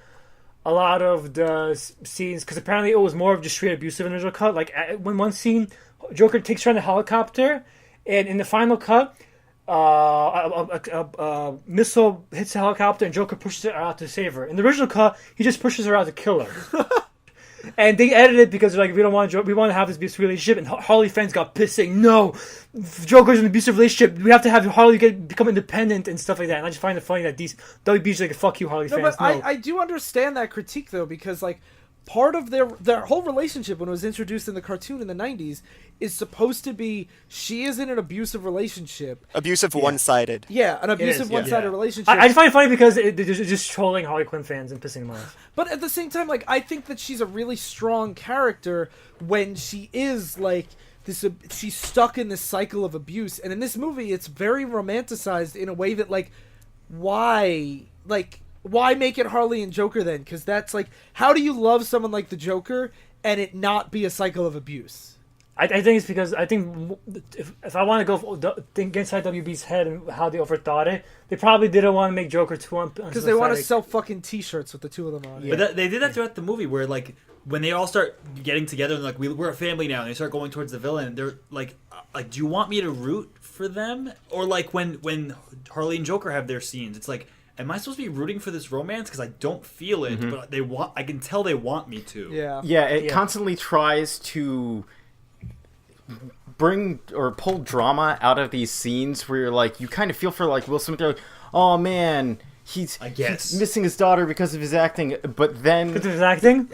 a lot of the scenes because apparently it was more of just straight abusive in the original cut. Like when one scene, Joker takes her on a helicopter, and in the final cut, a missile hits the helicopter and Joker pushes her out to save her. In the original cut, he just pushes her out to kill her. And they edited it because they're like, we want to have this abusive relationship. And Harley fans got pissed saying, no, Joker's in an abusive relationship. We have to have Harley become independent and stuff like that. And I just find it funny that these WB's like, fuck you, Harley fans. But I do understand that critique though, because like part of their whole relationship when it was introduced in the cartoon in the 90s is supposed to be she is in an abusive relationship. Abusive one-sided. Yeah, an abusive is, yeah. one-sided Yeah. relationship. I just find it funny because they're just trolling Harley Quinn fans and pissing them off. But at the same time, like, I think that she's a really strong character when she is, like, this. She's stuck in this cycle of abuse. And in this movie, it's very romanticized in a way that, like, why make it Harley and Joker then? Because that's, like, how do you love someone like the Joker and it not be a cycle of abuse? I think it's because I think if I want to think inside WB's head and how they overthought it, they probably didn't want to make Joker too because they want to sell fucking T-shirts with the two of them on. Yeah. But they did that throughout the movie, where like when they all start getting together and like we're a family now, and they start going towards the villain, they're like, do you want me to root for them? Or like when Harley and Joker have their scenes, it's like, am I supposed to be rooting for this romance? Because I don't feel it, but I can tell they want me to. Yeah. Yeah, it constantly tries to bring or pull drama out of these scenes where you're like, you kind of feel for like Will Smith. They're like, oh man, he's missing his daughter because of his acting, but then because of his acting.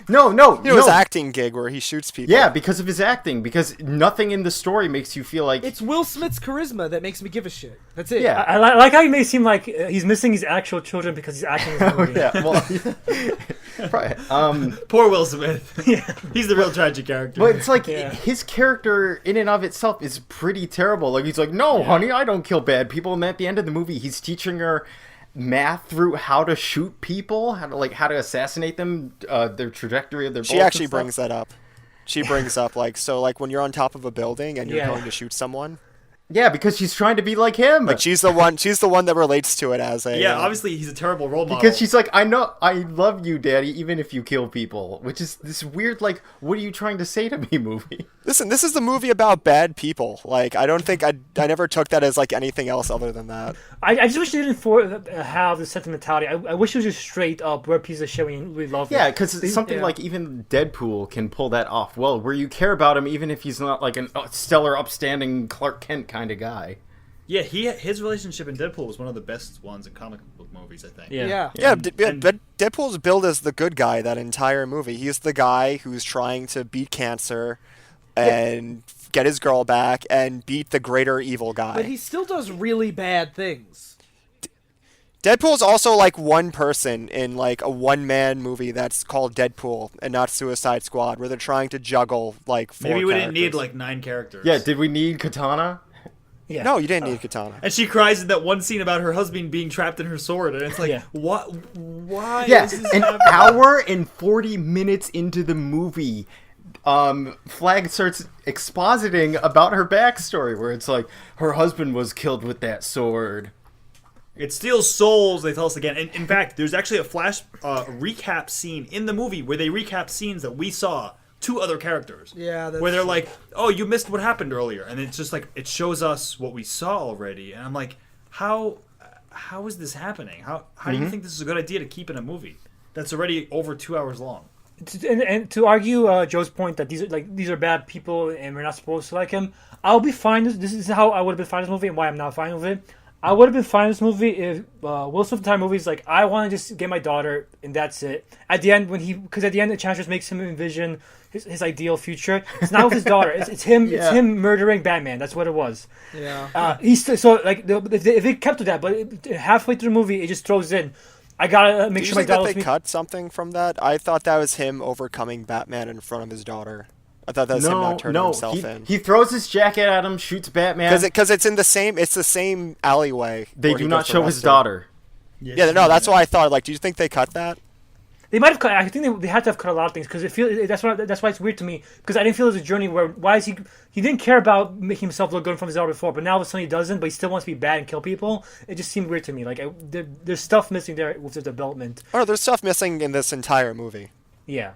You know, his acting gig where he shoots people. Yeah, because of his acting. Because nothing in the story makes you feel like It's Will Smith's charisma that makes me give a shit. That's it. Yeah. I like how he may seem like he's missing his actual children because he's acting in the movie. yeah, well, probably. Poor Will Smith. Yeah. He's the real tragic character. But it's like Yeah. his character in and of itself is pretty terrible. Like he's like, no, honey, I don't kill bad people. And at the end of the movie, he's teaching her math through how to shoot people, how to assassinate them, their trajectory of their bullets. She actually and stuff. brings that up. She brings up like when you're on top of a building and you're Yeah. going to shoot someone. Yeah, because she's trying to be like him. Like she's the one that relates to it as a yeah, obviously he's a terrible role model. Because she's like, I know, I love you, Daddy, even if you kill people. Which is this weird, like, what are you trying to say to me movie? Listen, this is the movie about bad people. Like I don't think I never took that as like anything else other than that. I just wish they didn't have the sentimentality. I wish it was just straight up, we're a piece of shit, we love Yeah, it. because something Yeah. like even Deadpool can pull that off well, where you care about him even if he's not like a stellar, upstanding Clark Kent kind of guy. Yeah, his relationship in Deadpool was one of the best ones in comic book movies, I think. Yeah. But Deadpool's billed as the good guy that entire movie. He's the guy who's trying to beat cancer and get his girl back and beat the greater evil guy. But he still does really bad things. Deadpool's also like one person in like a one-man movie that's called Deadpool and not Suicide Squad, where they're trying to juggle like 4 Maybe we didn't characters. need like 9 characters. Yeah, did we need Katana? Yeah. No, you didn't need Katana. And she cries in that one scene about her husband being trapped in her sword, and it's like, Yeah. what? Why? Yes, is this an happening? hour and 40 minutes into the movie, Flag starts expositing about her backstory, where it's like, her husband was killed with that sword. It steals souls. They tell us again. And in fact, there's actually a flash recap scene in the movie where they recap scenes that we saw to other characters. Yeah, that's where they're true. like, "Oh, you missed what happened earlier," and it's just like it shows us what we saw already. And I'm like, how is this happening? How do you think this is a good idea to keep in a movie that's already over 2 hours long? And to argue Joe's point that these are bad people and we're not supposed to like him, I'll be fine. This is how I would have been fine with this movie and why I'm not fine with it. I would have been fine with this movie if Will Smith's entire movie is like, I want to just get my daughter and that's it. At the end, because at the end, Enchantress makes him envision his ideal future. It's not with his daughter. It's him. Yeah. It's him murdering Batman. That's what it was. Yeah. If they kept with that, but halfway through the movie, it just throws in, I gotta make Do you sure my think that daughter. they cut something from that? I thought that was him overcoming Batman in front of his daughter. I thought that was him not turning himself in. He throws his jacket at him, shoots Batman. Because it's in the same alleyway. They where do he not gets show his arrested. daughter. Yeah, no, that's why I thought. Like, do you think they cut that? They might have cut. I think they had to have cut a lot of things because that's why it's weird to me because I didn't feel it was a journey where he didn't care about making himself look good in front of his daughter before, but now all of a sudden he doesn't, but he still wants to be bad and kill people. It just seemed weird to me. Like there's stuff missing there with the development. Oh, no, there's stuff missing in this entire movie. Yeah.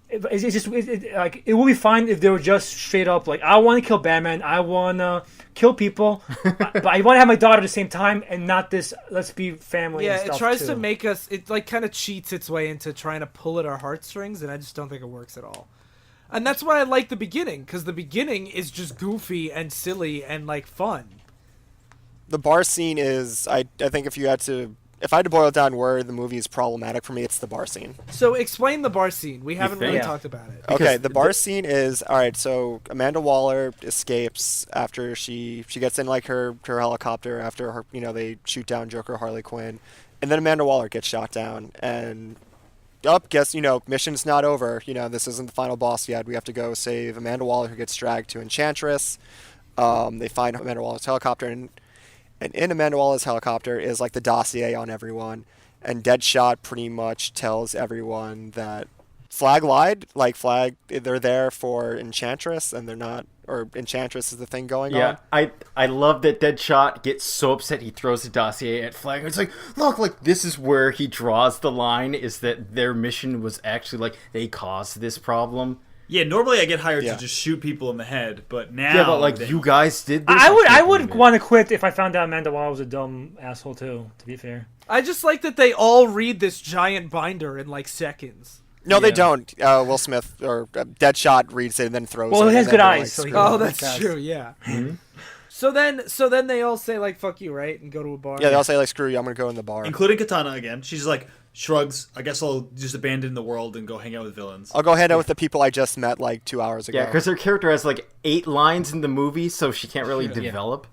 It's just like it would be fine if they were just straight up like, I want to kill Batman, I want to kill people, but I want to have my daughter at the same time and not this. Let's be family. Yeah, and it stuff tries too. to make us. It like kind of cheats its way into trying to pull at our heartstrings, and I just don't think it works at all. And that's why I like the beginning, because the beginning is just goofy and silly and like fun. The bar scene is, I think if I had to boil it down where the movie is problematic for me, it's the bar scene. So explain the bar scene. We haven't really think? talked about it. Okay, the bar scene is, alright, so Amanda Waller escapes after she gets in like her helicopter after her, they shoot down Joker Harley Quinn, and then Amanda Waller gets shot down, and guess, mission's not over, this isn't the final boss yet, we have to go save Amanda Waller, who gets dragged to Enchantress. They find Amanda Waller's helicopter, and in Amanda Waller's helicopter is like the dossier on everyone, and Deadshot pretty much tells everyone that Flag lied. Like they're there for Enchantress, and they're not, or Enchantress is the thing going on. Yeah, I love that Deadshot gets so upset he throws the dossier at Flag. It's like, look, like this is where he draws the line, is that their mission was actually like they caused this problem. Yeah, normally I get hired Yeah. to just shoot people in the head, but now Yeah, but like you guys did this. I can't would believe it. want to quit if I found out Amanda Waller was a dumb asshole too. To be fair. I just like that they all read this giant binder in like seconds. No, they Yeah. don't. Will Smith or Deadshot reads it and then throws it. Well, he has and good then they're, eyes, like, so he screwed. Oh, Oh, that's fast. true. Yeah. So then they all say like "fuck you," right, and go to a bar. Yeah, they all say like, "Screw you, I'm gonna go in the bar." including Katana again. She's like shrugs. I guess I'll just abandon the world and go hang out with villains. I'll go hang out with the people I just met like 2 hours ago. Yeah, because her character has like 8 lines in the movie, so she can't really develop.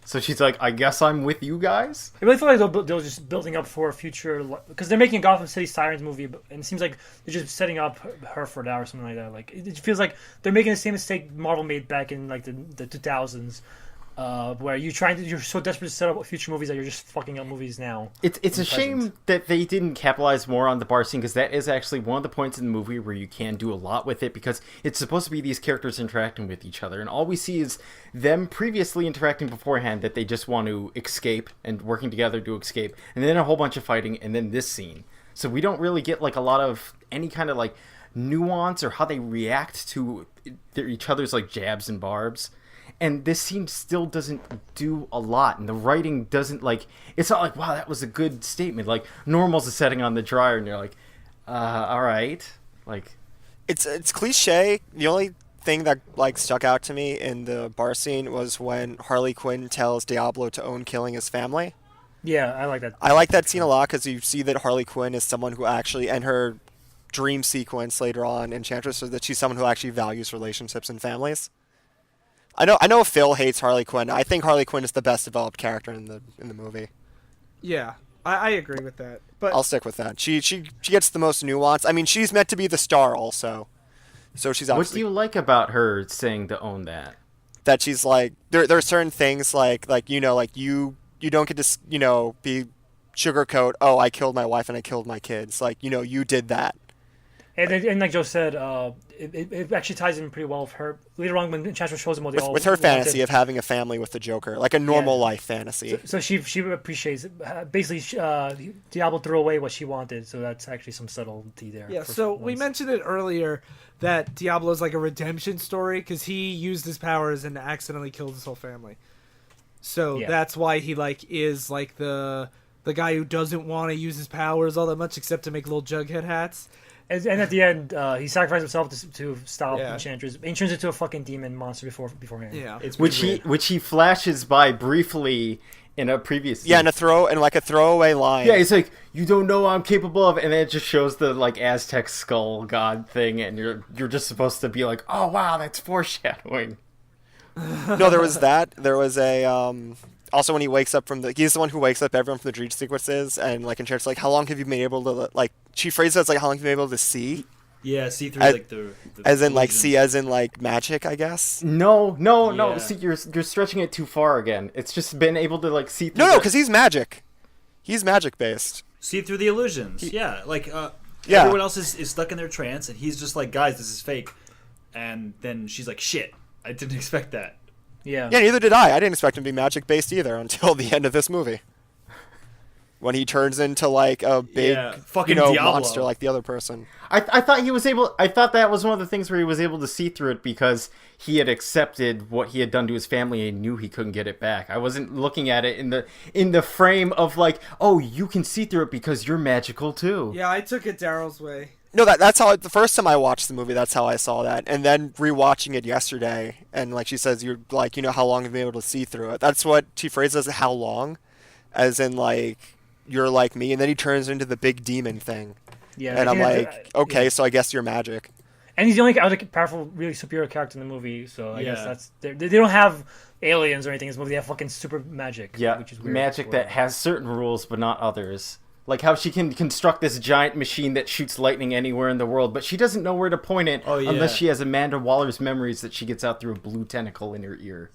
So she's like, I guess I'm with you guys. I really feel like they're just building up for a future, because they're making a Gotham City Sirens movie, and it seems like they're just setting up her for that or something like that. Like it feels like they're making the same mistake Marvel made back in like the 2000s, where you're so desperate to set up future movies that you're just fucking up movies now. It's a shame that they didn't capitalize more on the bar scene, because that is actually one of the points in the movie where you can do a lot with it, because it's supposed to be these characters interacting with each other, and all we see is them previously interacting beforehand, that they just want to escape and working together to escape, and then a whole bunch of fighting, and then this scene. So we don't really get like a lot of any kind of like nuance or how they react to each other's like jabs and barbs. And this scene still doesn't do a lot, and the writing doesn't like. It's not like, wow, that was a good statement. Like Normal's a setting on the dryer, and you're like, all right, like It's cliche. The only thing that like stuck out to me in the bar scene was when Harley Quinn tells Diablo to own killing his family. Yeah, I like that. I like that scene a lot because you see that Harley Quinn is someone who actually, and her dream sequence later on in Enchantress, is that she's someone who actually values relationships and families. I know Phil hates Harley Quinn. I think Harley Quinn is the best developed character in the movie. Yeah, I agree with that. But I'll stick with that. She gets the most nuance. I mean, she's meant to be the star also, so she's What obviously do you like about her saying to own that? that she's like there are certain things like you know like you don't get to be sugarcoat. Oh, I killed my wife and I killed my kids. Like you did that. And like Joe said, it actually ties in pretty well with her. Later on, when Enchantress shows them what they all With her wanted, fantasy of having a family with the Joker, like a normal life fantasy. So she appreciates it. Basically, Diablo threw away what she wanted, so that's actually some subtlety there. yeah, so we mentioned it earlier that Diablo's like a redemption story because he used his powers and accidentally killed his whole family. So that's why he is the guy who doesn't want to use his powers all that much except to make little Jughead hats. And at the end, he sacrificed himself to stop Yeah. Enchantress. He turns into a fucking demon monster beforehand. Yeah. It's Which he flashes by briefly in a previous scene. Yeah, and a throwaway line. Yeah, he's like, you don't know what I'm capable of, and then it just shows the Aztec skull god thing, and you're just supposed to be like, oh wow, that's foreshadowing. No, there was that. There was a also when he wakes up he's the one who wakes up everyone from the dream sequences, and Enchantress how long have you been able to she phrases it as how long have you been able to see? Yeah, see through As- the As in illusions. see as in magic, I guess. No. Yeah. See, you're stretching it too far again. It's just been able to see through. No, because he's magic. He's magic based. See through the illusions. Yeah, Yeah. everyone else is stuck in their trance, and he's just like, guys, this is fake. And then she's like, shit, I didn't expect that. Yeah. Yeah, neither did I. I didn't expect him to be magic based either until the end of this movie. When he turns into a big fucking Diablo. monster like the other person. I thought he was able. I thought that was one of the things where he was able to see through it because he had accepted what he had done to his family and knew he couldn't get it back. I wasn't looking at it in the frame of oh, you can see through it because you're magical too. Yeah, I took it Darryl's way. No, that's how the first time I watched the movie, that's how I saw that. And then rewatching it yesterday, and she says, you're how long have you been able to see through it? That's what she phrases how long, as in you're like me, and then he turns into the big demon thing. Yeah. And I'm okay, yeah. so I guess you're magic. And he's the only other powerful, really superior character in the movie, so I guess that's they don't have aliens or anything in this movie. They have fucking super magic. Yeah, which is weird. magic that has certain rules but not others. Like how she can construct this giant machine that shoots lightning anywhere in the world, but she doesn't know where to point it unless she has Amanda Waller's memories that she gets out through a blue tentacle in her ear.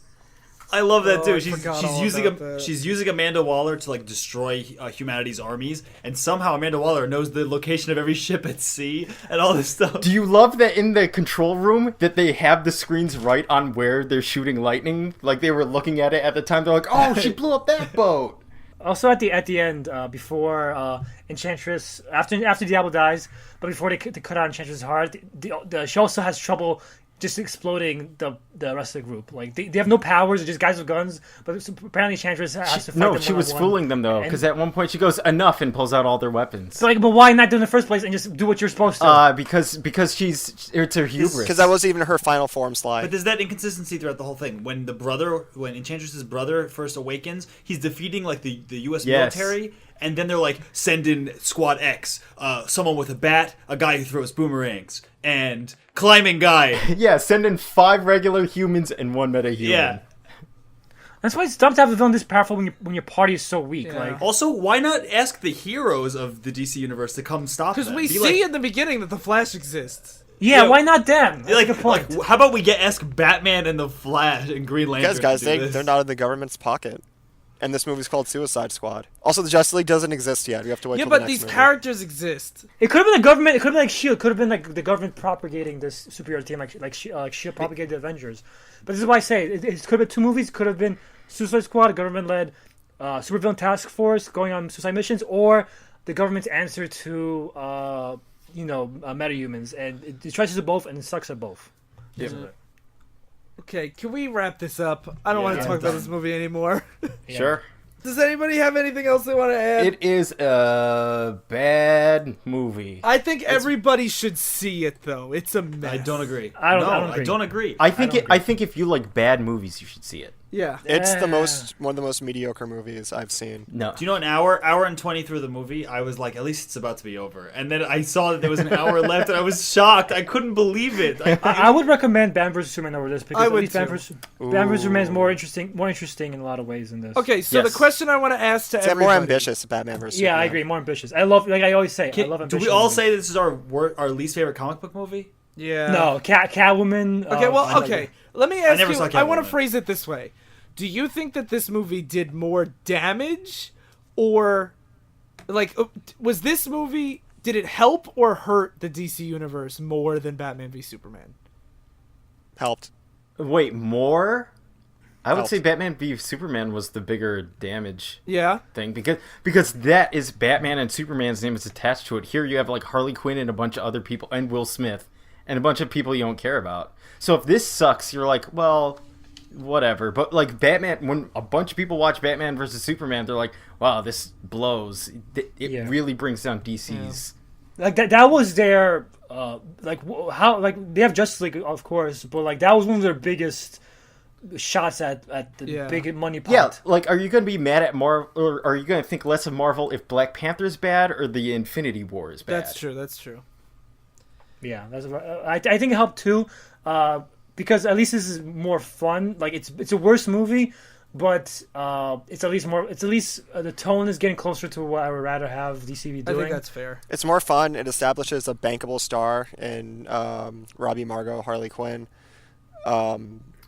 I love that Oh, too. I She's forgot all using about that. she's using Amanda Waller to destroy humanity's armies, and somehow Amanda Waller knows the location of every ship at sea and all this stuff. Do you love that in the control room that they have the screens right on where they're shooting lightning? Like they were looking at it at the time. They're like, "Oh, she blew up that boat." Also, at the end, before Enchantress, after Diablo dies, but before they cut out Enchantress' heart, the show also has trouble just exploding the rest of the group. They have no powers; they're just guys with guns. But apparently, Enchantress has to fight them. She was one-on-one. fooling them though, because at one point she goes enough and pulls out all their weapons. But why not do it in the first place and just do what you're supposed to? Because it's her hubris. Because that wasn't even her final form slide. But there's that inconsistency throughout the whole thing. When Enchantress's brother first awakens, he's defeating the U.S. Yes. military, and then they're send in Squad X, someone with a bat, a guy who throws boomerangs, and climbing guy. Yeah, send in 5 regular humans and 1 metahuman. Yeah. That's why it's dumb to have a villain this powerful when your party is so weak. Yeah. Also, why not ask the heroes of the DC universe to come stop them? Because we Be see in the beginning that the Flash exists. yeah, Yeah. why not them? That's a good point. how about we ask Batman and the Flash and Green Lantern? Guys, to do this? they're not in the government's pocket. And this movie's called Suicide Squad. Also, the Justice League doesn't exist yet. We have to wait Yeah, till the but next these movie. characters exist. It could have been the government. It could have been S.H.I.E.L.D. It could have been the government propagating this superhero team, like S.H.I.E.L.D. propagated the Avengers. But this is why I say it could have been 2 movies. Could have been Suicide Squad, a government-led supervillain task force going on suicide missions, or the government's answer to metahumans. And it tries to do both, and it sucks at both. Yep. Okay, can we wrap this up? I don't want to Yeah, talk I'm about done. this movie anymore. Yeah. Sure. Does anybody have anything else they want to add? It is a bad movie. I think everybody should see it, though. It's a mess. I don't agree. I don't agree. I think if you like bad movies, you should see it. Yeah. It's one of the most mediocre movies I've seen. No. Do you know an hour and 20 through the movie, I was like, at least it's about to be over. And then I saw that there was an hour left, and I was shocked. I couldn't believe it. I would recommend Batman vs Superman over this because I at would least Batman vs Superman is more interesting in a lot of ways than this. Okay, so Yes. the question I want to ask to It's everybody... more ambitious, Batman vs. Yeah, I Superman. agree. More ambitious. I love, like I always say, I love Do ambitious. we all movies. say this is our least favorite comic book movie? Yeah. No, Catwoman. Okay, well, okay. Let me ask never you... saw I want to Catwoman. phrase it this way. Do you think that this movie did more damage, or... Like, was this movie... Did it help or hurt the DC universe more than Batman v Superman? Helped. Wait, more? I would Helped. say Batman v Superman was the bigger damage Yeah? thing because that is Batman and Superman's name is attached to it. Here you have like Harley Quinn and a bunch of other people and Will Smith and a bunch of people you don't care about. So if this sucks, you're like, well, whatever. But like Batman, when a bunch of people watch Batman versus Superman, they're like, wow, this blows. It really brings down DC's. Like that was their how like they have Justice League, of course, but like that was one of their biggest shots at the big money pot. Yeah, like, are you going to be mad at Marvel, or are you going to think less of Marvel if Black Panther's bad or the Infinity War is bad? That's true, that's true. Yeah, that's. I think it helped too, because at least this is more fun. Like it's a worse movie, but it's at least more. It's at least the tone is getting closer to what I would rather have DC be doing. I think that's fair. It's more fun. It establishes a bankable star in Robbie Margot, Harley Quinn.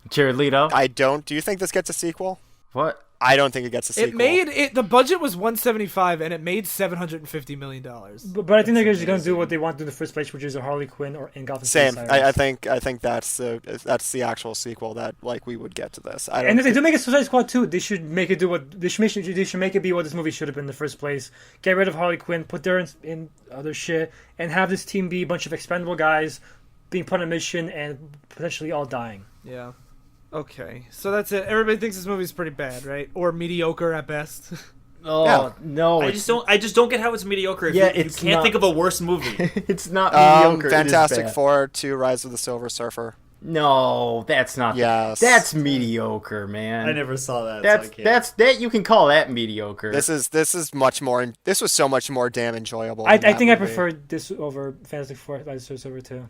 Jared Leto? Do you think this gets a sequel? What? I don't think it gets a sequel. It made the budget was $175 and it made $750 million. But I think they're just going to do what they want to do in the first place, which is a Harley Quinn or in Gotham City Same. Sirens. I think that's the actual sequel that like we would get to this. And if they do make a Suicide Squad 2, they should make it make it be what this movie should have been in the first place. Get rid of Harley Quinn, put her in other shit, and have this team be a bunch of expendable guys being put on a mission and potentially all dying. Yeah. Okay. So that's it. Everybody thinks this movie's pretty bad, right? Or mediocre at best. Oh, Yeah. no. I just don't get how it's mediocre. If Yeah, you it's can't not- think of a worse movie. It's not mediocre. it is Fantastic bad. Four 2 Rise of the Silver Surfer. No, that's not. Yes. That's mediocre, man. I never saw that. That you can call that mediocre. This is much more. This was so much more damn enjoyable. I than that think I movie. preferred this over Fantastic Four Rise of the Silver 2.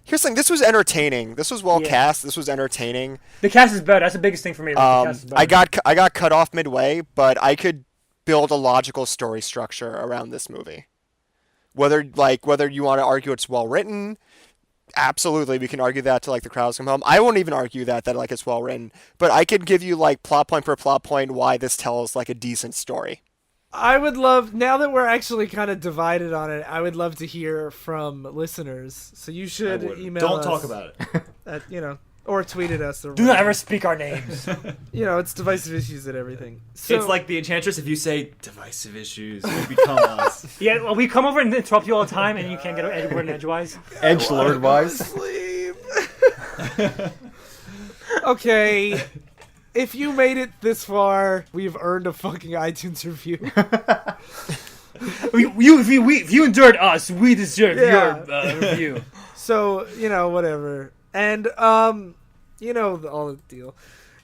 Here's the thing. This was entertaining. This was well Yeah. cast. This was entertaining. The cast is better. That's the biggest thing for me. Like, the cast is better. I got cut off midway, but I could build a logical story structure around this movie. Whether you want to argue it's well written, absolutely we can argue that till like the crowds come home. I won't even argue that like it's well written, but I could give you like plot point per plot point why this tells like a decent story. I would love, now that we're actually kind of divided on it, I would love to hear from listeners. So you should email Don't us. talk about it. Or tweet at us. Or Do not ever speak our names. It's divisive issues and everything. So, It's like the Enchantress. If you say divisive issues, you become us. Yeah, well, we come over and interrupt you all the time, and you can't get any word in edgewise. Edgelord wise. sleep. Okay. If you made it this far, we've earned a fucking iTunes review. If you endured us, we deserve Yeah. your review. So, whatever. And, all the deal.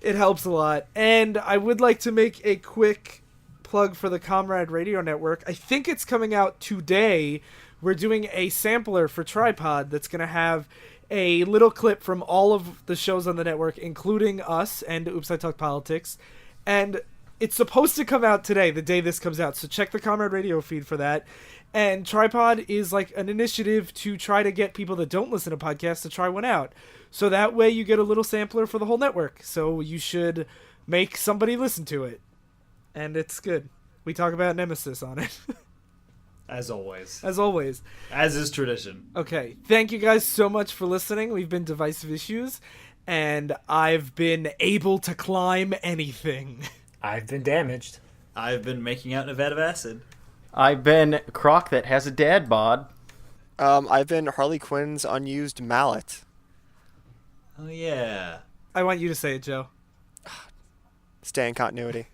It helps a lot. And I would like to make a quick plug for the Comrade Radio Network. I think it's coming out today. We're doing a sampler for Tripod that's going to have a little clip from all of the shows on the network, including us and Oops, I Talk Politics. And it's supposed to come out today, the day this comes out. So check the Comrade Radio feed for that. And Tripod is like an initiative to try to get people that don't listen to podcasts to try one out. So that way you get a little sampler for the whole network. So you should make somebody listen to it. And it's good. We talk about Nemesis on it. As always. As always. As is tradition. Okay. Thank you guys so much for listening. We've been Divisive Issues. And I've been able to climb anything. I've been damaged. I've been making out in a vat of acid. I've been Croc that has a dad bod. I've been Harley Quinn's unused mallet. Oh, yeah. I want you to say it, Joe. Stay in continuity.